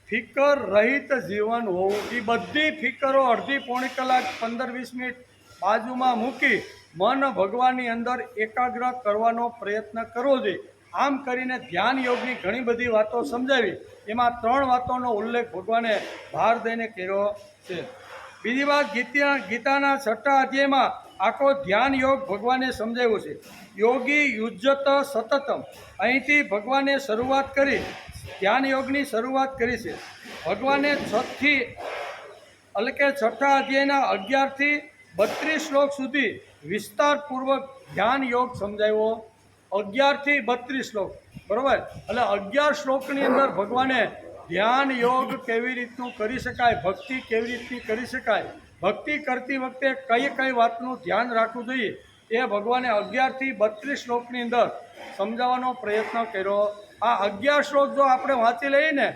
ફિકર રહિત જીવન હોવું. એ બધી ફિકરો અડધી પોણી કલાક 15-20 મિનિટ બાજુમાં મૂકી મન ભગવાનની અંદર એકાગ્ર કરવાનો પ્રયત્ન કરવો જોઈએ. આમ કરીને ધ્યાન યોગની ઘણી બધી વાતો સમજાવી. એમાં 3 વાતોનો ઉલ્લેખ ભગવાને ભાર દઈને કર્યો છે. બીજી વાત, ગીતાના 6ઠા અધ્યાયમાં આખો ધ્યાન યોગ ભગવાને સમજાવ્યો છે. યોગી યુજ્યત સતતમ. અહીંથી ભગવાને શરૂઆત કરી, ધ્યાન યોગની શરૂઆત કરી છે. ભગવાને 6ઠા અધ્યાયના 11થી 32 શ્લોક સુધી વિસ્તારપૂર્વક ધ્યાન યોગ સમજાવ્યો. 11થી 32 શ્લોક, બરાબર. એટલે 11 શ્લોકની અંદર ભગવાને ધ્યાન યોગ કેવી રીતનું કરી શકાય, ભક્તિ કેવી રીતની કરી શકાય, ભક્તિ કરતી વખતે કઈ વાતનું ધ્યાન રાખવું જોઈએ એ ભગવાને 11થી 32 શ્લોકની અંદર સમજાવવાનો પ્રયત્ન કર્યો. આ 11 શ્લોક જો આપણે વાંચી લઈએ ને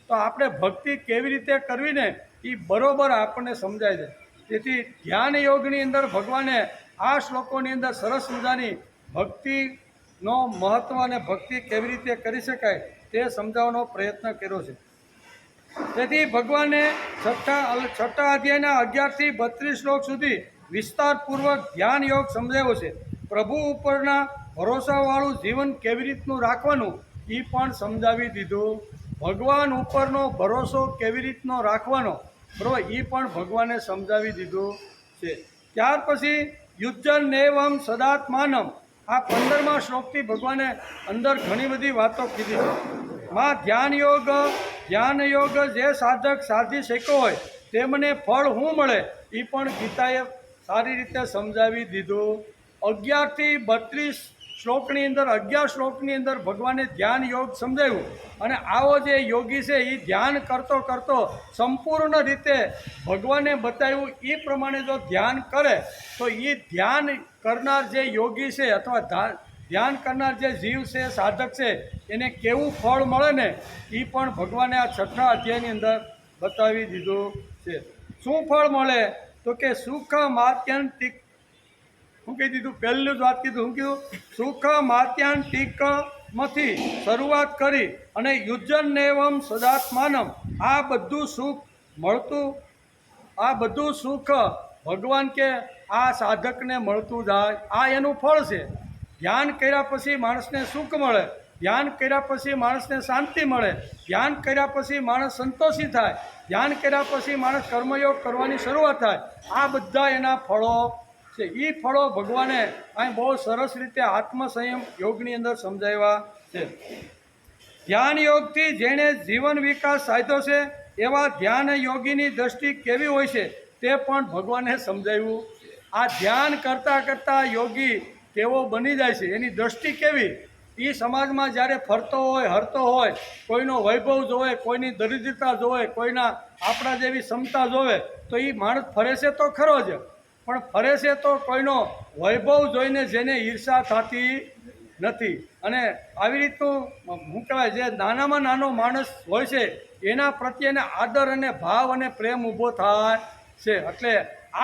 તો આપણે ભક્તિ કેવી રીતે કરવી ને એ બરોબર આપણને સમજાય છે. તેથી ધ્યાન યોગની અંદર ભગવાને આ શ્લોકોની અંદર સરસ મજાની ભક્તિનો મહત્ત્વ અને ભક્તિ કેવી રીતે કરી શકાય તે સમજાવવાનો પ્રયત્ન કર્યો છે. તેથી ભગવાને 6ઠા અધ્યાયના 11થી 32 શ્લોક સુધી વિસ્તારપૂર્વક ધ્યાન યોગ સમજાવ્યો છે. પ્રભુ ઉપરના ભરોસાવાળું જીવન કેવી રીતનું રાખવાનું એ પણ સમજાવી દીધું ભગવાન ઉપરનો ભરોસો કેવી રીતનો રાખવાનો, બરાબર, એ પણ ભગવાને સમજાવી દીધું છે. ત્યાર પછી યુજ્જન નેવમ સદાત્માનમ, આ 15મા શ્લોકથી ભગવાને અંદર ઘણી બધી વાતો કીધી છે. માં ધ્યાન યોગ જે સાધક સાધી શક્યો હોય તેમને ફળ શું મળે એ પણ ગીતાએ સારી રીતે સમજાવી દીધું. 11 થી 32 શ્લોકની અંદર 11 શ્લોકની અંદર ભગવાને ધ્યાન યોગ સમજાવ્યું. અને આવો જે યોગી છે એ ધ્યાન કરતો કરતો સંપૂર્ણ રીતે ભગવાને બતાવ્યું એ પ્રમાણે જો ધ્યાન કરે તો એ ધ્યાન કરનાર જે યોગી છે અથવા ધ્યાન કરનાર જે જીવ છે, સાધક છે, એને કેવું ફળ મળે ને એ પણ ભગવાને આ 6થા અધ્યાયની અંદર બતાવી દીધું છે. શું ફળ મળે તો કે સુખ માત્યંતિક, શું કહી દીધું, પહેલું જ વાત કીધું, શું કીધું, સુખ માત્યાંતિકમાંથી શરૂઆત કરી અને યુજ્જન નેવમ સદાત્માનમ, આ બધું સુખ મળતું, આ બધું સુખ ભગવાન કે આ સાધકને મળતું જાય, આ એનું ફળ છે. ધ્યાન કર્યા પછી માણસને સુખ મળે, ધ્યાન કર્યા પછી માણસને શાંતિ મળે, ધ્યાન કર્યા પછી માણસ સંતોષી થાય, ધ્યાન કર્યા પછી માણસ કર્મયોગ કરવાની શરૂઆત થાય. આ બધા એના ફળો છે. એ ફળો ભગવાને અહીં બહુ સરસ રીતે આત્મસંયમ યોગની અંદર સમજાવ્યા છે. ધ્યાન યોગથી જેણે જીવન વિકાસ સાધ્યો છે એવા ધ્યાન યોગીની દ્રષ્ટિ કેવી હોય છે તે પણ ભગવાને સમજાવ્યું. આ ધ્યાન કરતાં કરતાં યોગી કેવો બની જાય છે, એની દ્રષ્ટિ કેવી, એ સમાજમાં જ્યારે ફરતો હોય, હરતો હોય, કોઈનો વૈભવ જોવે, કોઈની દરિદ્રતા જોવે, કોઈના આપણા જેવી ક્ષમતા જોવે તો એ માણસ ફરે છે તો ખરો જ, પણ ફરે છે તો કોઈનો વૈભવ જોઈને જેને ઈર્ષા થતી નથી. અને આવી રીતનું શું કહેવાય, જે નાનામાં નાનો માણસ હોય છે એના પ્રત્યેને આદર અને ભાવ અને પ્રેમ ઊભો થાય છે. એટલે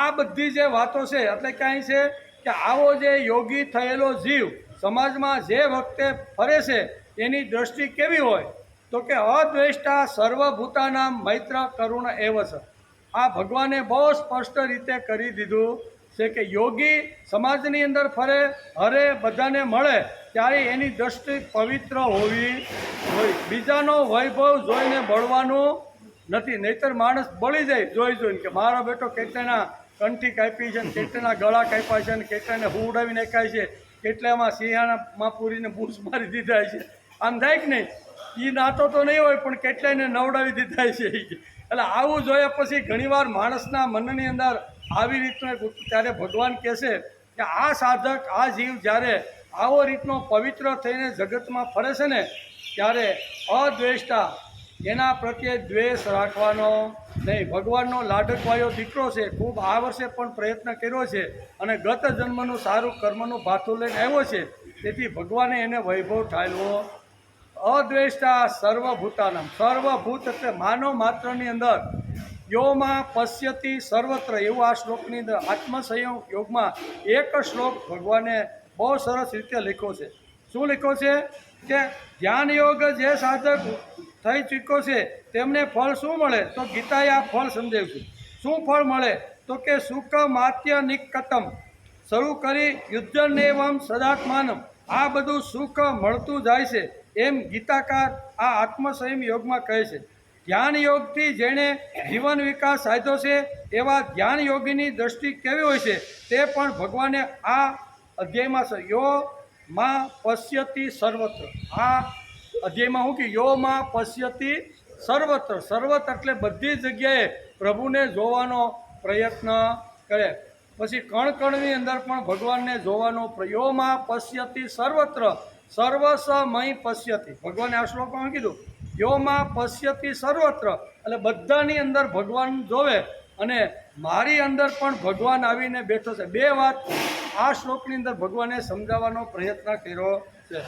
આ બધી જે વાતો છે, એટલે ક્યાંય છે કે આવો જે યોગી થયેલો જીવ સમાજમાં જે વખતે ફરે છે એની દ્રષ્ટિ કેવી હોય તો કે અદ્વેષ્ટા સર્વભૂતાના મૈત્ર કરુણ એવ છે. આ ભગવાને બહુ સ્પષ્ટ રીતે કરી દીધું છે કે યોગી સમાજની અંદર ફરે, હરે, બધાને મળે ત્યારે એની દ્રષ્ટિ પવિત્ર હોવી જોઈએ. બીજાનો વૈભવ જોઈને બળવાનું નથી, નહીતર માણસ બળી જાય જોઈને કે મારો બેટો કેટલાના કંઠી કાપી છે, કેટલાના ગળા કાપ્યા છે, અને કેટલાને હુવડાવી નાખાય છે, કેટલામાં સિંહાણામાં પૂરીને બૂસ મારી દીધા છે. આમ થાય કે નહીં, એ નાતો તો નહીં હોય પણ કેટલાયને નવડાવી દીધા છે. એટલે આવું જોયા પછી ઘણીવાર માણસના મનની અંદર આવી રીતનું ત્યારે ભગવાન કહેશે કે આ સાધક, આ જીવ જ્યારે આવો રીતનો પવિત્ર થઈને જગતમાં ફરે છે ને ત્યારે અદ્વેષ્ટા, એના પ્રત્યે દ્વેષ રાખવાનો નહીં. ભગવાનનો લાડકવાયો દીકરો છે, ખૂબ આ વર્ષે પણ પ્રયત્ન કર્યો છે અને ગત જન્મનું સારું કર્મનું ભાથું લઈને આવ્યો છે, તેથી ભગવાને એને વૈભવ ઠાલવો. અદ્વેષ્ટા સર્વભૂતાનામ, સર્વભૂત એટલે માનવ માત્રની અંદર યોમાં પશ્યતિ સર્વત્ર, એવું આ શ્લોકની અંદર આત્મસંયમ યોગમાં એક શ્લોક ભગવાને બહુ સરસ રીતે લખ્યો છે. શું લખ્યો છે કે ધ્યાન યોગ જે સાધક થઈ ચૂક્યો છે તેમને ફળ શું મળે તો ગીતાએ આ ફળ સમજાવ્યું છે. શું ફળ મળે તો કે સુખ માત્ય નિકટમ શરૂ કરી યુદ્ધનેવમ સદાત્માનમ, આ બધું સુખ મળતું જાય છે એમ ગીતાકાર આ આત્મસંયમ યોગમાં કહે છે. ધ્યાન યોગથી જેણે જીવન વિકાસ સાધ્યો છે એવા ધ્યાન યોગીની દ્રષ્ટિ કેવી હોય છે તે પણ ભગવાને આ અધ્યાયમાં છે. યો માં પશ્યતિ સર્વત્ર, આ અધ્યાયમાં શું કે યો માં પશ્યતિ સર્વત્ર, સર્વત્ર એટલે બધી જગ્યાએ પ્રભુને જોવાનો પ્રયત્ન કરે. પછી કણ કણની અંદર પણ ભગવાનને જોવાનો યો માં પશ્યતિ સર્વત્ર સર્વસમય પશ્યતિ, ભગવાને આ શ્લોકમાં કીધું યો માં પશ્યતિ સર્વત્ર એટલે બધાની અંદર ભગવાન જોવે અને મારી અંદર પણ ભગવાન આવીને બેઠો છે. બે વાત આ શ્લોકની અંદર ભગવાને સમજાવવાનો પ્રયત્ન કર્યો છે.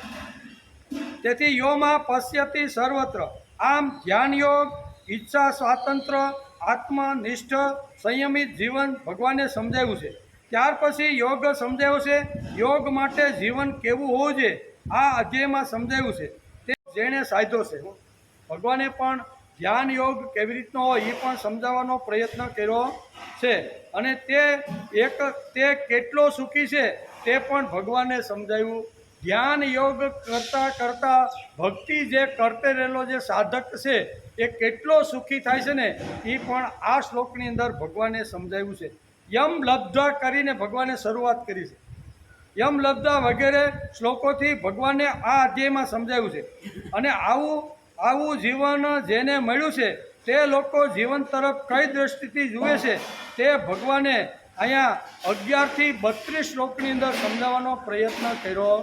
તેથી યોમાં પશ્યતિ સર્વત્ર, આમ ધ્યાન યોગ, ઈચ્છા સ્વાતંત્ર્ય, આત્મનિષ્ઠ સંયમિત જીવન ભગવાને સમજાવ્યું છે. ત્યાર પછી યોગ સમજાવ્યો છે. યોગ માટે જીવન કેવું હોવું જોઈએ આ અધ્યાયમાં સમજાવ્યું છે. તે જેણે સાધ્યો છે, ભગવાને પણ ધ્યાન યોગ કેવી રીતનો હોય એ પણ સમજાવવાનો પ્રયત્ન કર્યો છે. અને તે કેટલો સુખી છે તે પણ ભગવાને સમજાવ્યું ધ્યાન યોગ કરતાં કરતાં ભક્તિ જે કરતે રહેલો જે સાધક છે એ કેટલો સુખી થાય છે ને એ પણ આ શ્લોકની અંદર ભગવાને સમજાવ્યું છે. યમ લબ્ધા કરીને ભગવાને શરૂઆત કરી છે. યમ લબ્ધા વગેરે શ્લોકોથી ભગવાને આ અધ્યાયમાં સમજાવ્યું છે. અને આવું જીવન જેને મળ્યું છે તે લોકો જીવન તરફ કઈ દ્રષ્ટિથી જુએ છે તે ભગવાને અહીંયા 11 થી 32 શ્લોકની અંદર સમજાવવાનો પ્રયત્ન કર્યો.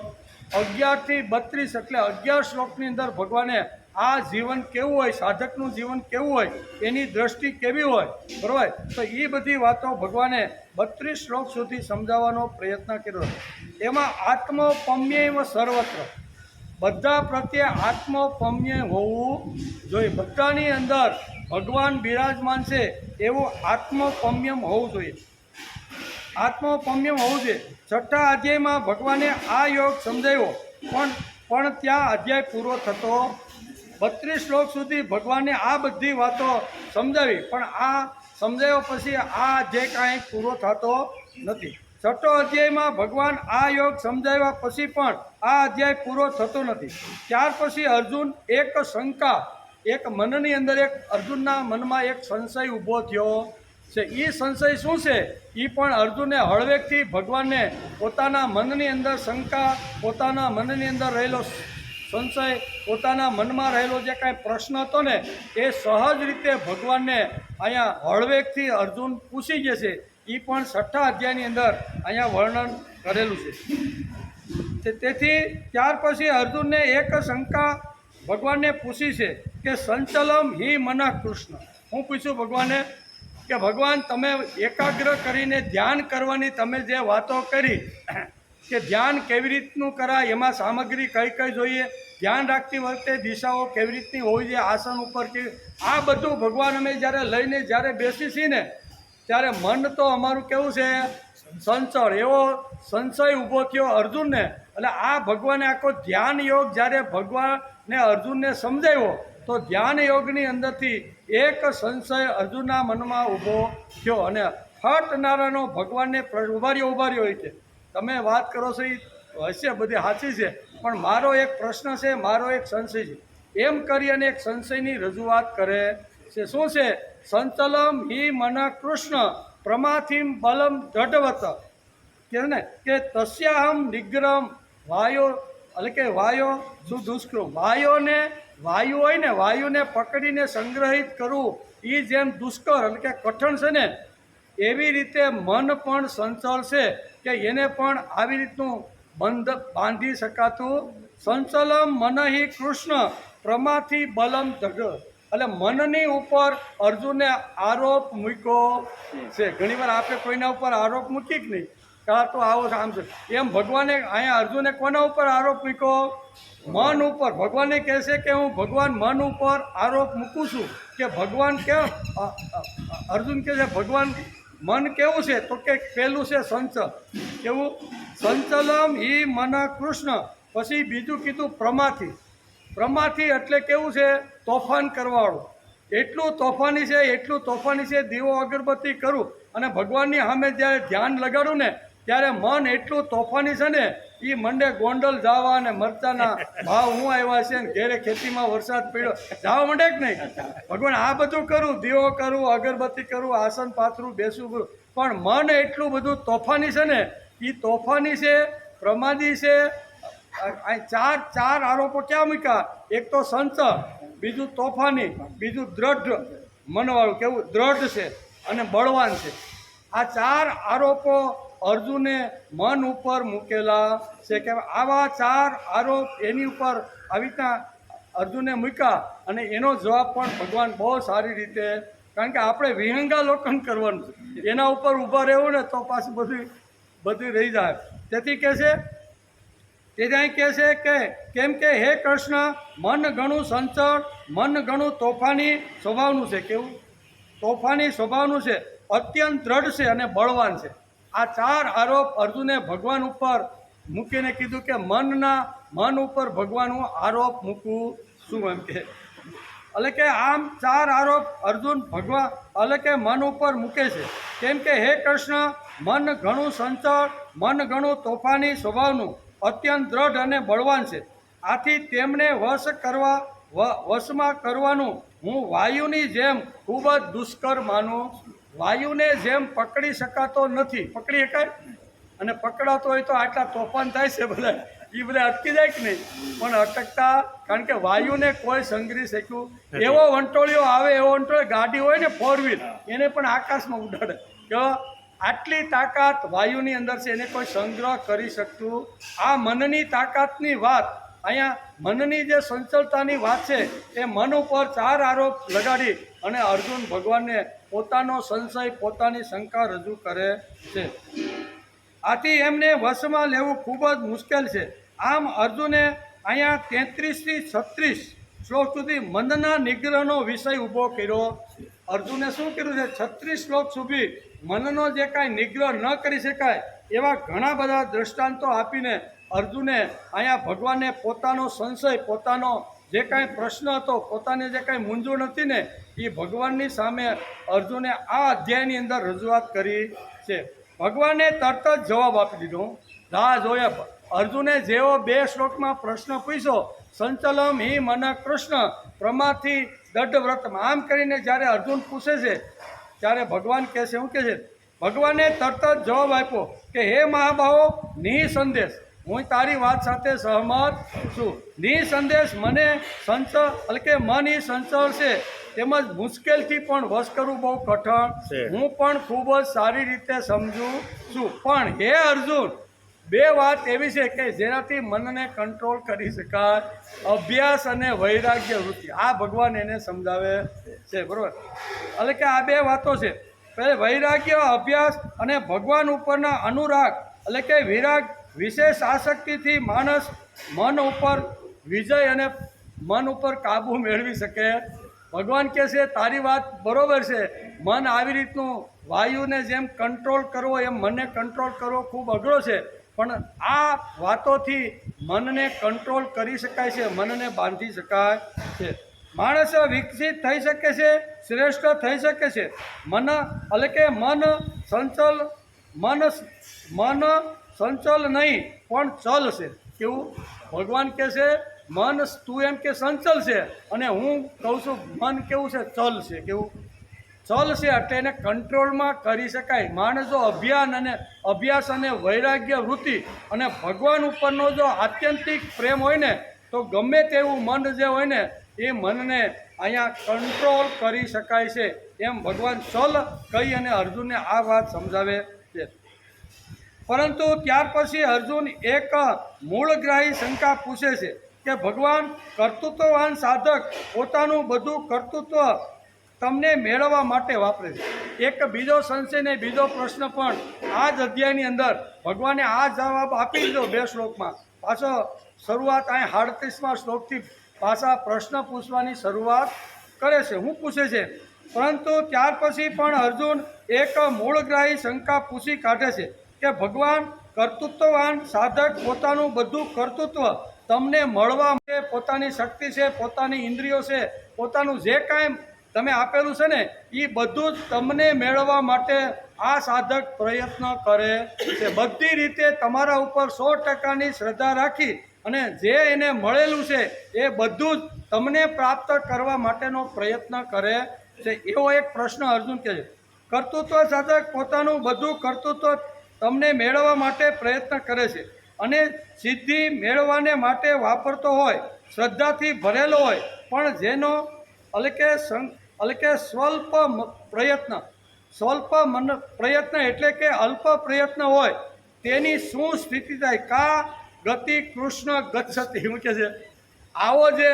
11 થી 32 એટલે 11 શ્લોકની અંદર ભગવાને આ જીવન કેવું હોય, સાધકનું જીવન કેવું હોય, એની દ્રષ્ટિ કેવી હોય, બરાબર. તો એ બધી વાતો ભગવાને 32 શ્લોક સુધી સમજાવવાનો પ્રયત્ન કર્યો. એમાં આત્મપમ્યૈવ સર્વત્ર, બધા પ્રત્યે આત્મપમ્ય હોવું જોઈએ. બધાની અંદર ભગવાન બિરાજમાન છે એવું આત્મપમ્યમ હોવું જોઈએ. આત્મપમ્યમ હોવું જોઈએ. 6થા અધ્યાયમાં ભગવાને આ યોગ સમજાવ્યો, પણ ત્યાં અધ્યાય પૂરો થતો 32 શ્લોક સુધી ભગવાને આ બધી વાતો સમજાવી, પણ આ સમજાવ્યા પછી આ અધ્યાય કાંઈ પૂરો થતો નથી. 6થો અધ્યાયમાં ભગવાન આ યોગ સમજાવ્યા પછી પણ આ અધ્યાય પૂરો થતો નથી. ત્યાર પછી અર્જુન એક શંકા, એક મનની અંદર એક અર્જુનના મનમાં એક સંશય ઊભો થયો છે. એ સંશય શું છે એ પણ અર્જુને હળવેકથી ભગવાનને પોતાના મનની અંદર શંકા, પોતાના મનની અંદર રહેલો સંશય, પોતાના મનમાં રહેલો જે કાંઈ પ્રશ્ન હતો ને એ સહજ રીતે ભગવાનને અહીંયા હળવેકથી અર્જુન પૂછી જશે. એ પણ 6થા અધ્યાયની અંદર અહીંયા વર્ણન કરેલું છે. તેથી ત્યાર પછી અર્જુનને એક શંકા ભગવાનને પૂછી છે કે સંચલમ હિ મનઃ કૃષ્ણ. હું પૂછું ભગવાને કે ભગવાન તમે એકાગ્ર કરીને ધ્યાન કરવાની તમે જે વાતો કરી કે ધ્યાન કેવી રીતનું કરાય, એમાં સામગ્રી કઈ કઈ જોઈએ, ધ્યાન રાખતી વખતે દિશાઓ કેવી રીતની હોવી જોઈએ, આસન ઉપર કે આ બધું ભગવાન અમે જ્યારે લઈને જ્યારે બેસી છીએ ને ત્યારે મન તો અમારું કેવું છે સંચળ, એવો સંશય ઊભો થયો અર્જુનને. એટલે આ ભગવાને આખો ધ્યાન યોગ જ્યારે ભગવાને અર્જુનને સમજાવ્યો તો ધ્યાન યોગની અંદરથી એક સંશય અર્જુનના મનમાં ઊભો થયો અને હટનારાનો ભગવાનને ઉભાર્યો હોય છે. તમે વાત કરો છો એ હશે બધી સાચી છે, પણ મારો એક પ્રશ્ન છે, મારો એક સંશય છે. એમ કરી અને એક સંશયની રજૂઆત કરે છે. શું છે? સંચલમ હિ મન કૃષ્ણ પ્રમાથિમ બલમ દઢવત, કે ને કે તસ્યાહમ નિગ્રહમ વાયો, એટલે કે વાયો શું દુષ્કૃમ, વાયુ હોય ને વાયુને પકડીને સંગ્રહિત કરવું એ જેમ દુષ્કર એટલે કે કઠણ છે ને, એવી રીતે મન પણ સંચળ છે કે એને પણ આવી રીતનું બાંધી શકાતું. સંચલમ મનહિ કૃષ્ણ પ્રમાથી બલમ દઢ, એટલે મનની ઉપર અર્જુને આરોપ મૂક્યો છે. ઘણીવાર આપણે કોઈના ઉપર આરોપ મૂકી જ નહીં, કાં તો આવો આમ છે એમ ભગવાને અહીંયા અર્જુને કોના ઉપર આરોપ મૂક્યો? મન ઉપર. ભગવાને કહે છે કે હું ભગવાન મન ઉપર આરોપ મૂકું છું. કે ભગવાન કેમ, અર્જુન કહે છે ભગવાન મન કેવું છે? તો કે પહેલું છે સંચલ. કેવું? સંચલમ હિ મન કૃષ્ણ. પછી બીજું કીધું પ્રમાથી એટલે કેવું છે? તોફાન કરવાવાળું. એટલું તોફાની છે દીવો અગરબત્તી કરું અને ભગવાનની સામે જ્યારે ધ્યાન લગાડું ને ત્યારે મન એટલું તોફાની છે ને એ મંડે ગોંડલ જવા અને મરચાના ભાવ હું આવ્યા છે ને ઘેરે ખેતીમાં વરસાદ પડ્યો જવા માંડે કે નહીં. ભગવાન આ બધું કરું, દીવો કરું, અગરબત્તી કરું, આસન પાથરું, બેસું કરું, પણ મન એટલું બધું તોફાની છે ને એ તોફાની છે, પ્રમાદી છે. ચાર આરોપો ક્યાં મૂક્યા? એક તો સંચળ, બીજું તોફાની, બીજું દ્રઢ મનવાળું, કેવું દ્રઢ છે અને બળવાન છે. આ 4 આરોપો અર્જુને મન ઉપર મૂકેલા છે. કે આવા 4 આરોપ એની ઉપર આવી રીતના અર્જુને મૂક્યા અને એનો જવાબ પણ ભગવાન બહુ સારી રીતે, કારણ કે આપણે વિહંગાલોકન કરવાનું છે, એના ઉપર ઊભા રહેવું ને તો પાછું બધું રહી જાય. તેથી કહે છે કે કેમ કે હે કૃષ્ણ, મન ઘણું સંચળ, મન ઘણું તોફાની સ્વભાવનું છે. કેવું? તોફાની સ્વભાવનું છે, અત્યંત દ્રઢ છે અને બળવાન છે. આ 4 આરોપ અર્જુને ભગવાન ઉપર મૂકીને કીધું કે મન ઉપર ભગવાનનું આરોપ મૂકવું શું? એમ કે એટલે કે આમ 4 આરોપ અર્જુન ભગવાન એટલે કે મન ઉપર મૂકે છે. કેમ કે હે કૃષ્ણ, મન ઘણું સંચળ, મન ઘણું તોફાની સ્વભાવનું, અત્યંત દ્રઢ અને બળવાન છે. આથી તેમને વશમાં કરવાનું હું વાયુની જેમ ખૂબ જ દુષ્કર માનું. વાયુને જેમ પકડી શકાતો નથી. પકડી શકાય અને પકડાતો હોય તો આટલા તોફાન થાય છે બધા, એ બધા અટકી જાય કે નહીં, પણ અટકતા, કારણ કે વાયુને કોઈ સંગ્રહી શક્યું. એવો વંટોળિયો આવે, એવો વંટોળિયો, ગાડી હોય ને 4 વ્હીલ, એને પણ આકાશમાં ઉડાડે. કે આટલી તાકાત વાયુની અંદર છે, એને કોઈ સંગ્રહ કરી શકતું. આ મનની તાકાતની વાત, અહીંયા મનની જે સંચલતાની વાત છે, એ મન ઉપર 4 આરોપ લગાડી અને અર્જુન ભગવાનને પોતાનો સંશય, પોતાની શંકા રજૂ કરે છે. આથી એમને વશમાં લેવું ખૂબ જ મુશ્કેલ છે. આમ અર્જુને અહીંયા 33 થી 36 શ્લોક સુધી મનના નિગ્રહનો વિષય ઊભો કર્યો. અર્જુને શું કર્યું છે? 36 શ્લોક સુધી મનનો જે કાંઈ નિગ્રહ ન કરી શકાય એવા ઘણા બધા દ્રષ્ટાંતો આપીને અર્જુને અહીંયા ભગવાનને પોતાનો સંશય, પોતાનો જે કાંઈ પ્રશ્ન હતો, પોતાને જે કાંઈ મૂંઝવણ હતી ને, એ ભગવાનની સામે અર્જુને આ અધ્યાયની અંદર રજૂઆત કરી છે. ભગવાને તરત જ જવાબ આપી દીધો. રાહ જોયા. અર્જુને જેવો 2 શ્લોકમાં પ્રશ્ન પૂછ્યો, સંચલમ હિ મન કૃષ્ણ પ્રમાથી દઢવ્રતમ, આમ કરીને જ્યારે અર્જુન પૂછે છે ત્યારે ભગવાન કહે છે, શું કહે છે? ભગવાને તરત જ જવાબ આપ્યો કે હે મહાબાહો, નિસંદેશ હું તારી વાત સાથે સહમત છું. નિસંદેશ મને એટલે કે મન એ સંચળ છે, તેમજ મુશ્કેલથી પણ વશ કરવું બહુ કઠણ, હું પણ ખૂબ જ સારી રીતે સમજું છું. પણ હે અર્જુન, 2 વાત એવી છે કે જેનાથી મનને કંટ્રોલ કરી શકાય, અભ્યાસ અને વૈરાગ્ય વૃત્તિ. આ ભગવાન એને સમજાવે છે, બરાબર? એટલે કે આ 2 વાતો છે. પહેલાં વૈરાગ્ય, અભ્યાસ અને ભગવાન ઉપરના અનુરાગ, એટલે કે વિરાગ, વિશેષ આસક્તિથી માણસ મન ઉપર વિજય અને મન ઉપર કાબૂ મેળવી શકે. ભગવાન કહે છે તારી વાત બરાબર છે, મન આવી રીતનું વાયુને જેમ કંટ્રોલ કરવો એમ મનને કંટ્રોલ કરવો ખૂબ અઘરો છે, પણ આ વાતોથી મનને કંટ્રોલ કરી શકાય છે, મનને બાંધી શકાય છે. માણસ વિકસિત થઈ શકે છે, શ્રેષ્ઠ થઈ શકે છે. મન એટલે કે મન સંચલ નહીં પણ ચલ છે. કેવું? ભગવાન કહે છે મન, તું એમ કે સંચલ છે, અને હું કહું છું મન કેવું છે? ચલ છે. કેવું? ચલ છે, એટલે એને કંટ્રોલમાં કરી શકાય. માણસ જો અભ્યાસ અને વૈરાગ્ય વૃત્તિ અને ભગવાન ઉપરનો જો આત્યંતિક પ્રેમ હોય ને, તો ગમે તેવું મન જે હોય ને, એ મનને અહીંયા કંટ્રોલ કરી શકાય છે. એમ ભગવાન ચલ કહી અને અર્જુનને આ વાત સમજાવે છે. પરંતુ ત્યાર પછી અર્જુન એક મૂળગ્રાહી શંકા પૂછે છે કે ભગવાન કર્તૃત્વવાન સાધક પોતાનું બધું કર્તૃત્વ તમને મેળવવા માટે વાપરે છે. એક બીજો સંશય ને બીજો પ્રશ્ન પણ આ જ અધ્યાયની અંદર ભગવાને આ જવાબ આપી દીધો 2 શ્લોકમાં. પાછો શરૂઆત અહીં 38મા શ્લોકથી પાછા પ્રશ્ન પૂછવાની શરૂઆત કરે છે. શું પૂછે છે? પરંતુ ત્યાર પછી પણ અર્જુન એક મૂળગ્રાહી શંકા પૂછી કાઢે છે કે ભગવાન કર્તૃત્વવાન સાધક પોતાનું બધું કર્તૃત્વ તમને મળવા માટે, પોતાની શક્તિ છે, પોતાની ઇન્દ્રિયો છે, પોતાનું જે કાંઈ તમે આપેલું છે ને, એ બધું જ તમને મેળવવા માટે આ સાધક પ્રયત્ન કરે છે. બધી રીતે તમારા ઉપર 100%ની શ્રદ્ધા રાખી અને જે એને મળેલું છે એ બધું જ તમને પ્રાપ્ત કરવા માટેનો પ્રયત્ન કરે છે. એવો એક પ્રશ્ન અર્જુન કહે છે. કર્તૃત્વ સાધક પોતાનું બધું કર્તૃત્વ તમને મેળવવા માટે પ્રયત્ન કરે છે અને સિદ્ધિ મેળવવાને માટે વાપરતો હોય, શ્રદ્ધાથી ભરેલો હોય, પણ જેનો એટલે કે સ્વલ્પ પ્રયત્ન એટલે કે અલ્પ પ્રયત્ન હોય, તેની શું સ્થિતિ થાય? કા ગતિ કૃષ્ણ ગચ્છતિ. શું કહે છે? આવો જે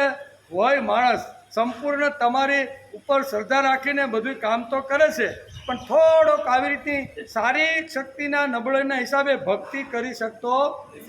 હોય માણસ, સંપૂર્ણ તમારી ઉપર શ્રદ્ધા રાખીને બધું કામ તો કરે છે, પણ થોડોક આવી રીતની શારીરિક શક્તિના નબળાઈના હિસાબે ભક્તિ કરી શકતો.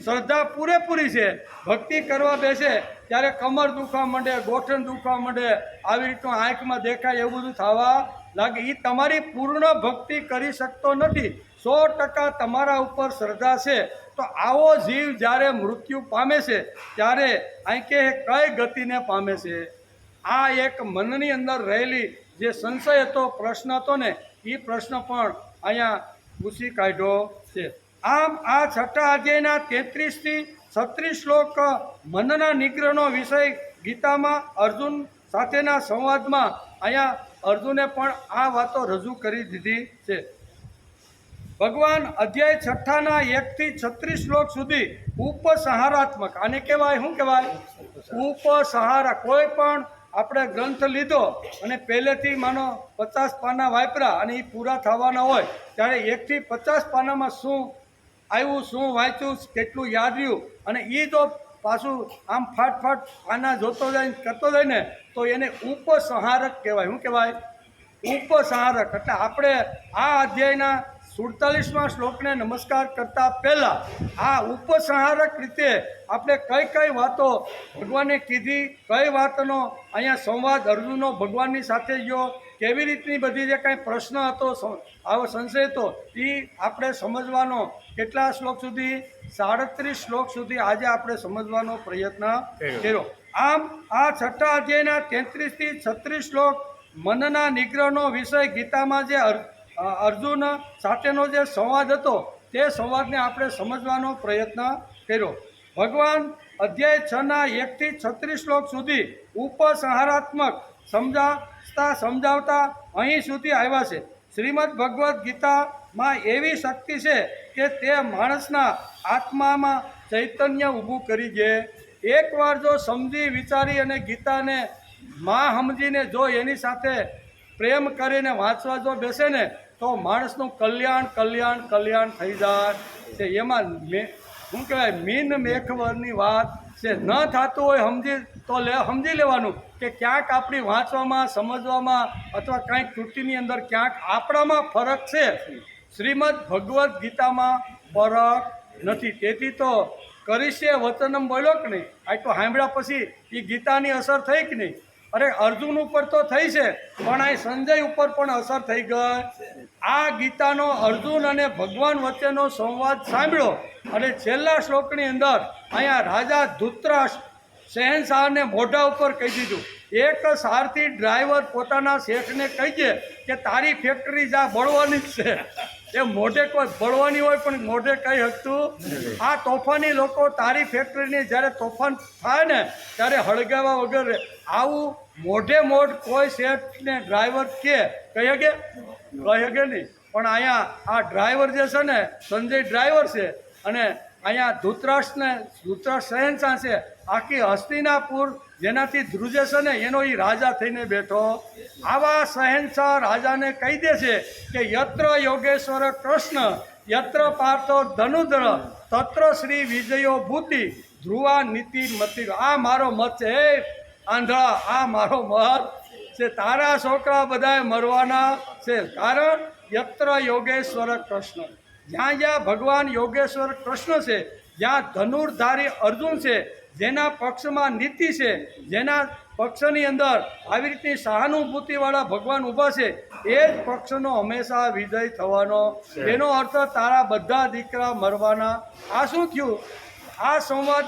શ્રદ્ધા પૂરેપૂરી છે, ભક્તિ કરવા બેસે ત્યારે કમર દુખવા માંડે, ગોઠણ દુખવા માંડે, આવી રીતનું આંખમાં દેખાય એવું બધું થવા લાગે. એ તમારી પૂર્ણ ભક્તિ કરી શકતો નથી. 100% તમારા ઉપર શ્રદ્ધા છે. તો આવો જીવ જ્યારે મૃત્યુ પામે છે ત્યારે અહીં કે કઈ ગતિને પામે છે? આ એક મનની અંદર રહેલી જે સંશય હતો, પ્રશ્ન હતો ને, એ પ્રશ્ન પણ અહીંયા પૂછી કાઢ્યો છે. આમ આ 6થા અધ્યાયના 33 થી 36 શ્લોક મનના નિગ્રહનો વિષય ગીતામાં અર્જુન સાથેના સંવાદમાં અહીંયા અર્જુને પણ આ વાતો રજૂ કરી દીધી છે. ભગવાન અધ્યાય 6ના 1 થી 36 શ્લોક સુધી ઉપસંહારાત્મક, આને કહેવાય શું કહેવાય? ઉપસંહારા. કોઈ પણ આપણે ગ્રંથ લીધો અને પહેલેથી માનો 50 પાના વાપરા અને એ પૂરા થવાના હોય ત્યારે 1 થી 50 પાનામાં શું આવ્યું, શું વાંચ્યું, કેટલું યાદ રહ્યું, અને એ જો પાછું આમ ફાટ પાના જોતો જાય કરતો જાય ને તો એને ઉપસંહારક કહેવાય. શું કહેવાય? ઉપસંહારક. એટલે આપણે આ અધ્યાયના 47મા શ્લોકને નમસ્કાર કરતાં પહેલાં આ ઉપસંહારક રીતે આપણે કઈ કઈ વાતો ભગવાને કીધી, કઈ વાતનો અહીંયા સંવાદ અર્જુનનો ભગવાનની સાથે ગયો, કેવી રીતની બધી જે કાંઈ પ્રશ્ન હતો, આવો સંશય હતો, એ આપણે સમજવાનો કેટલા શ્લોક સુધી? 37 શ્લોક સુધી આજે આપણે સમજવાનો પ્રયત્ન કર્યો. આમ આ 6થા અધ્યાયના 33 થી 36 શ્લોક મનના નિગ્રહનો વિષય ગીતામાં જે અર્જુન સાથેનો જે સંવાદ હતો તે સંવાદને આપણે સમજવાનો પ્રયત્ન કર્યો. ભગવાન અધ્યાય 6ના 1 થી 36 શ્લોક સુધી ઉપસંહારાત્મક સમજાવતા અહીં સુધી આવ્યા છે. શ્રીમદ ભગવદ્ ગીતામાં એવી શક્તિ છે કે તે માણસના આત્મામાં ચૈતન્ય ઊભું કરી દે. એકવાર જો સમજી વિચારી અને ગીતાને સમજીને જો એની સાથે પ્રેમ કરીને વાંચવા જો બેસે ને તો માણસનું કલ્યાણ થઈ જાય છે. એમાં શું કહેવાય, મીન મેખવરની વાત છે. ન થતું હોય સમજી લેવાનું કે ક્યાંક આપણી વાંચવામાં, સમજવામાં અથવા કંઈક કૃતિની અંદર ક્યાંક આપણામાં ફરક છે. શ્રીમદ ભગવદ્ ગીતામાં ફરક નથી. તેથી તો કરીશે વચનમ બોલ્યો કે નહીં, આ તો સાંભળ્યા પછી એ ગીતાની અસર થઈ કે નહીં? અરે અર્જુન ઉપર તો થઈ છે, પણ આ સંજય ઉપર પણ અસર થઈ ગઈ. આ ગીતાનો અર્જુન અને ભગવાન વચ્ચેનો સંવાદ સાંભળ્યો અને છેલ્લા શ્લોકની અંદર અહીંયા રાજા ધૃતરાષ્ટ્ર શહેનશાહને મોઢા ઉપર કહી દીધું, એક સારથી ડ્રાઈવર પોતાના શેઠને કહી દે કે તારી ફેક્ટરી જા બળવાની જ છે. એ મોઢે કોઈ બળવાની હોય પણ મોઢે કહી શકતું. આ તોફાની લોકો તારી ફેક્ટરીની જ્યારે તોફાન થાય ને ત્યારે હળગાવા વગર આવું મોઢે કોઈ શેઠને ડ્રાઈવર કહી શકે નહીં. પણ અહીંયા આ ડ્રાઈવર જે છે ને સંજય ડ્રાઈવર છે અને અહીંયા ધૃતરાષ્ટ્ર શહેનશાહ છે. આખી હસ્તિનાપુર જેનાથી ધ્રુજે છે ને એનો એ રાજા થઈને બેઠો. આવા શહેનશાહ રાજાને કહી દે છે કે યત્ર યોગેશ્વર કૃષ્ણ યત્ર પાર્થો ધનુધર તત્ર શ્રી વિજયો ભૂતિ ધ્રુવા નીતિ મતિ. આ મારો મત છે. હે આંધળા, આ મારો મત છે. તારા છોકરા બધા મરવાના છે. કારણ યત્ર યોગેશ્વર કૃષ્ણ, જ્યાં જ્યાં ભગવાન યોગેશ્વર કૃષ્ણ છે, જ્યાં ધનુર્ધારી અર્જુન છે, જેના પક્ષમાં નીતિ છે, જેના પક્ષની અંદર આવી રીતની સહાનુભૂતિવાળા ભગવાન ઊભા છે, એ જ પક્ષનો હંમેશા વિજય થવાનો. એનો અર્થ તારા બધા દીકરા મરવાના. આ શું થયું? આ સંવાદ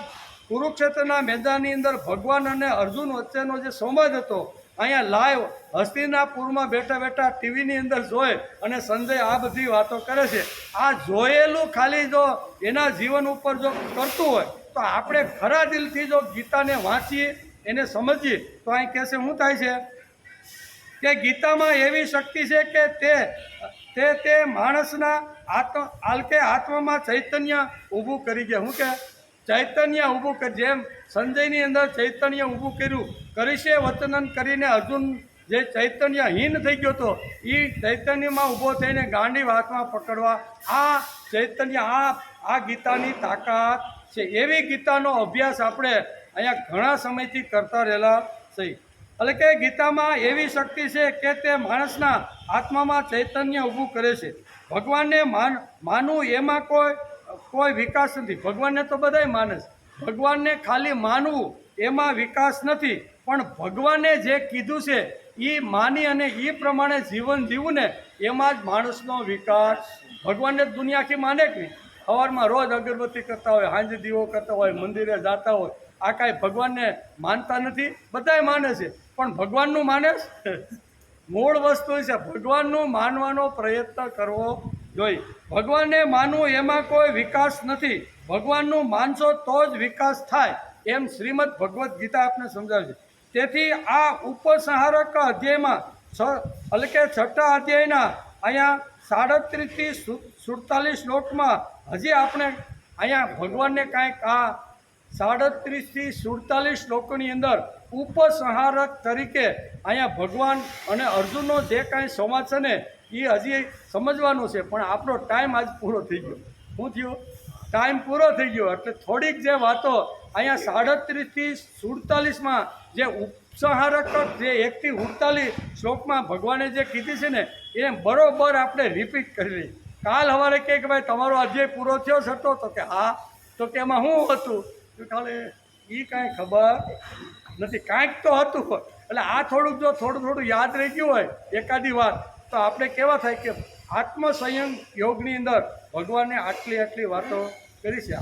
કુરુક્ષેત્રના મેદાનની અંદર ભગવાન અને અર્જુન વચ્ચેનો જે સંવાદ હતો અહીંયા લાઈવ હસ્તિનાપુરમાં બેઠા ટીવીની અંદર જોઈ અને સંજય આ બધી વાતો કરે છે. આ જોયેલું ખાલી જો એના જીવન ઉપર જો કરતું હોય તો આપણે ખરા દિલથી જો ગીતાને વાંચીએ, એને સમજીએ તો અહીં કહેશે શું થાય છે કે ગીતામાં એવી શક્તિ છે કે તે માણસના આત્મામાં ચૈતન્ય ઊભું કરી દે. શું કે ચૈતન્ય ઊભું કરી, જેમ સંજયની અંદર ચૈતન્ય ઊભું કર્યું. કરીશે વચનન કરીને અર્જુન જે ચૈતન્યહીન થઈ ગયો હતો એ ચૈતન્યમાં ઊભો થઈને ગાંડી હાથમાં પકડવા. આ ચૈતન્ય આ ગીતાની તાકાત છે. એવી ગીતાનો અભ્યાસ આપણે અહીંયા ઘણા સમયથી કરતા રહેલા છે. એટલે કે ગીતામાં એવી શક્તિ છે કે તે માણસના આત્મામાં ચૈતન્ય ઊભું કરે છે. ભગવાનને માનવું એમાં કોઈ વિકાસ નથી. ભગવાનને તો બધાય માને છે. ભગવાનને ખાલી માનવું એમાં વિકાસ નથી, પણ ભગવાને જે કીધું છે એ માની અને એ પ્રમાણે જીવન જીવવું ને એમાં જ માણસનો વિકાસ. ભગવાનને દુનિયા આખી માને કે નહીં? સવારમાં રોજ અગરબત્તી કરતા હોય, સાંજે દીવો કરતા હોય, મંદિરે જતા હોય, આ કાંઈ ભગવાનને માનતા નથી? બધાય માને છે, પણ ભગવાનનું માને છે? મૂળ વસ્તુ છે ભગવાનનું માનવાનો પ્રયત્ન કરવો જોઈ. ભગવાનને માનવું એમાં કોઈ વિકાસ નથી. ભગવાનનું માનશો તો જ વિકાસ થાય, એમ શ્રીમદ ભગવદ્ ગીતા આપને સમજાવે છે. તેથી આ ઉપસંહારક અધ્યાયમાં એટલે કે 6ઠા અધ્યાયના અહીંયા 37 થી 47 શ્લોકમાં હજી આપણે અહીંયા ભગવાનને કાંઈક આ 37 થી 47 શ્લોકોની અંદર ઉપસંહારક તરીકે અહીંયા ભગવાન અને અર્જુનનો જે કાંઈ સંવાદ છે ને એ હજી સમજવાનું છે. પણ આપણો ટાઈમ આજ પૂરો થઈ ગયો. શું થયું? ટાઈમ પૂરો થઈ ગયો. એટલે થોડીક જે વાતો અહીંયા 37 થી 47માં જે ઉપસંહારક જે 1 થી 48 શ્લોકમાં ભગવાને જે કીધી છે ને એ બરોબર આપણે રિપીટ કરી લઈએ. કાલ સવારે કહે કે ભાઈ તમારો અધ્યાય પૂરો થયો છતો, તો કે હા, તો કે એમાં શું હતું? તો કાલે એ કાંઈ ખબર નથી, કાંઈક તો હતું. એટલે આ જો થોડું યાદ રહી ગયું હોય એકાદી વાત, તો આપણે કેવા થાય કે આત્મસંયમ યોગની અંદર ભગવાને આટલી વાતો કરી છે.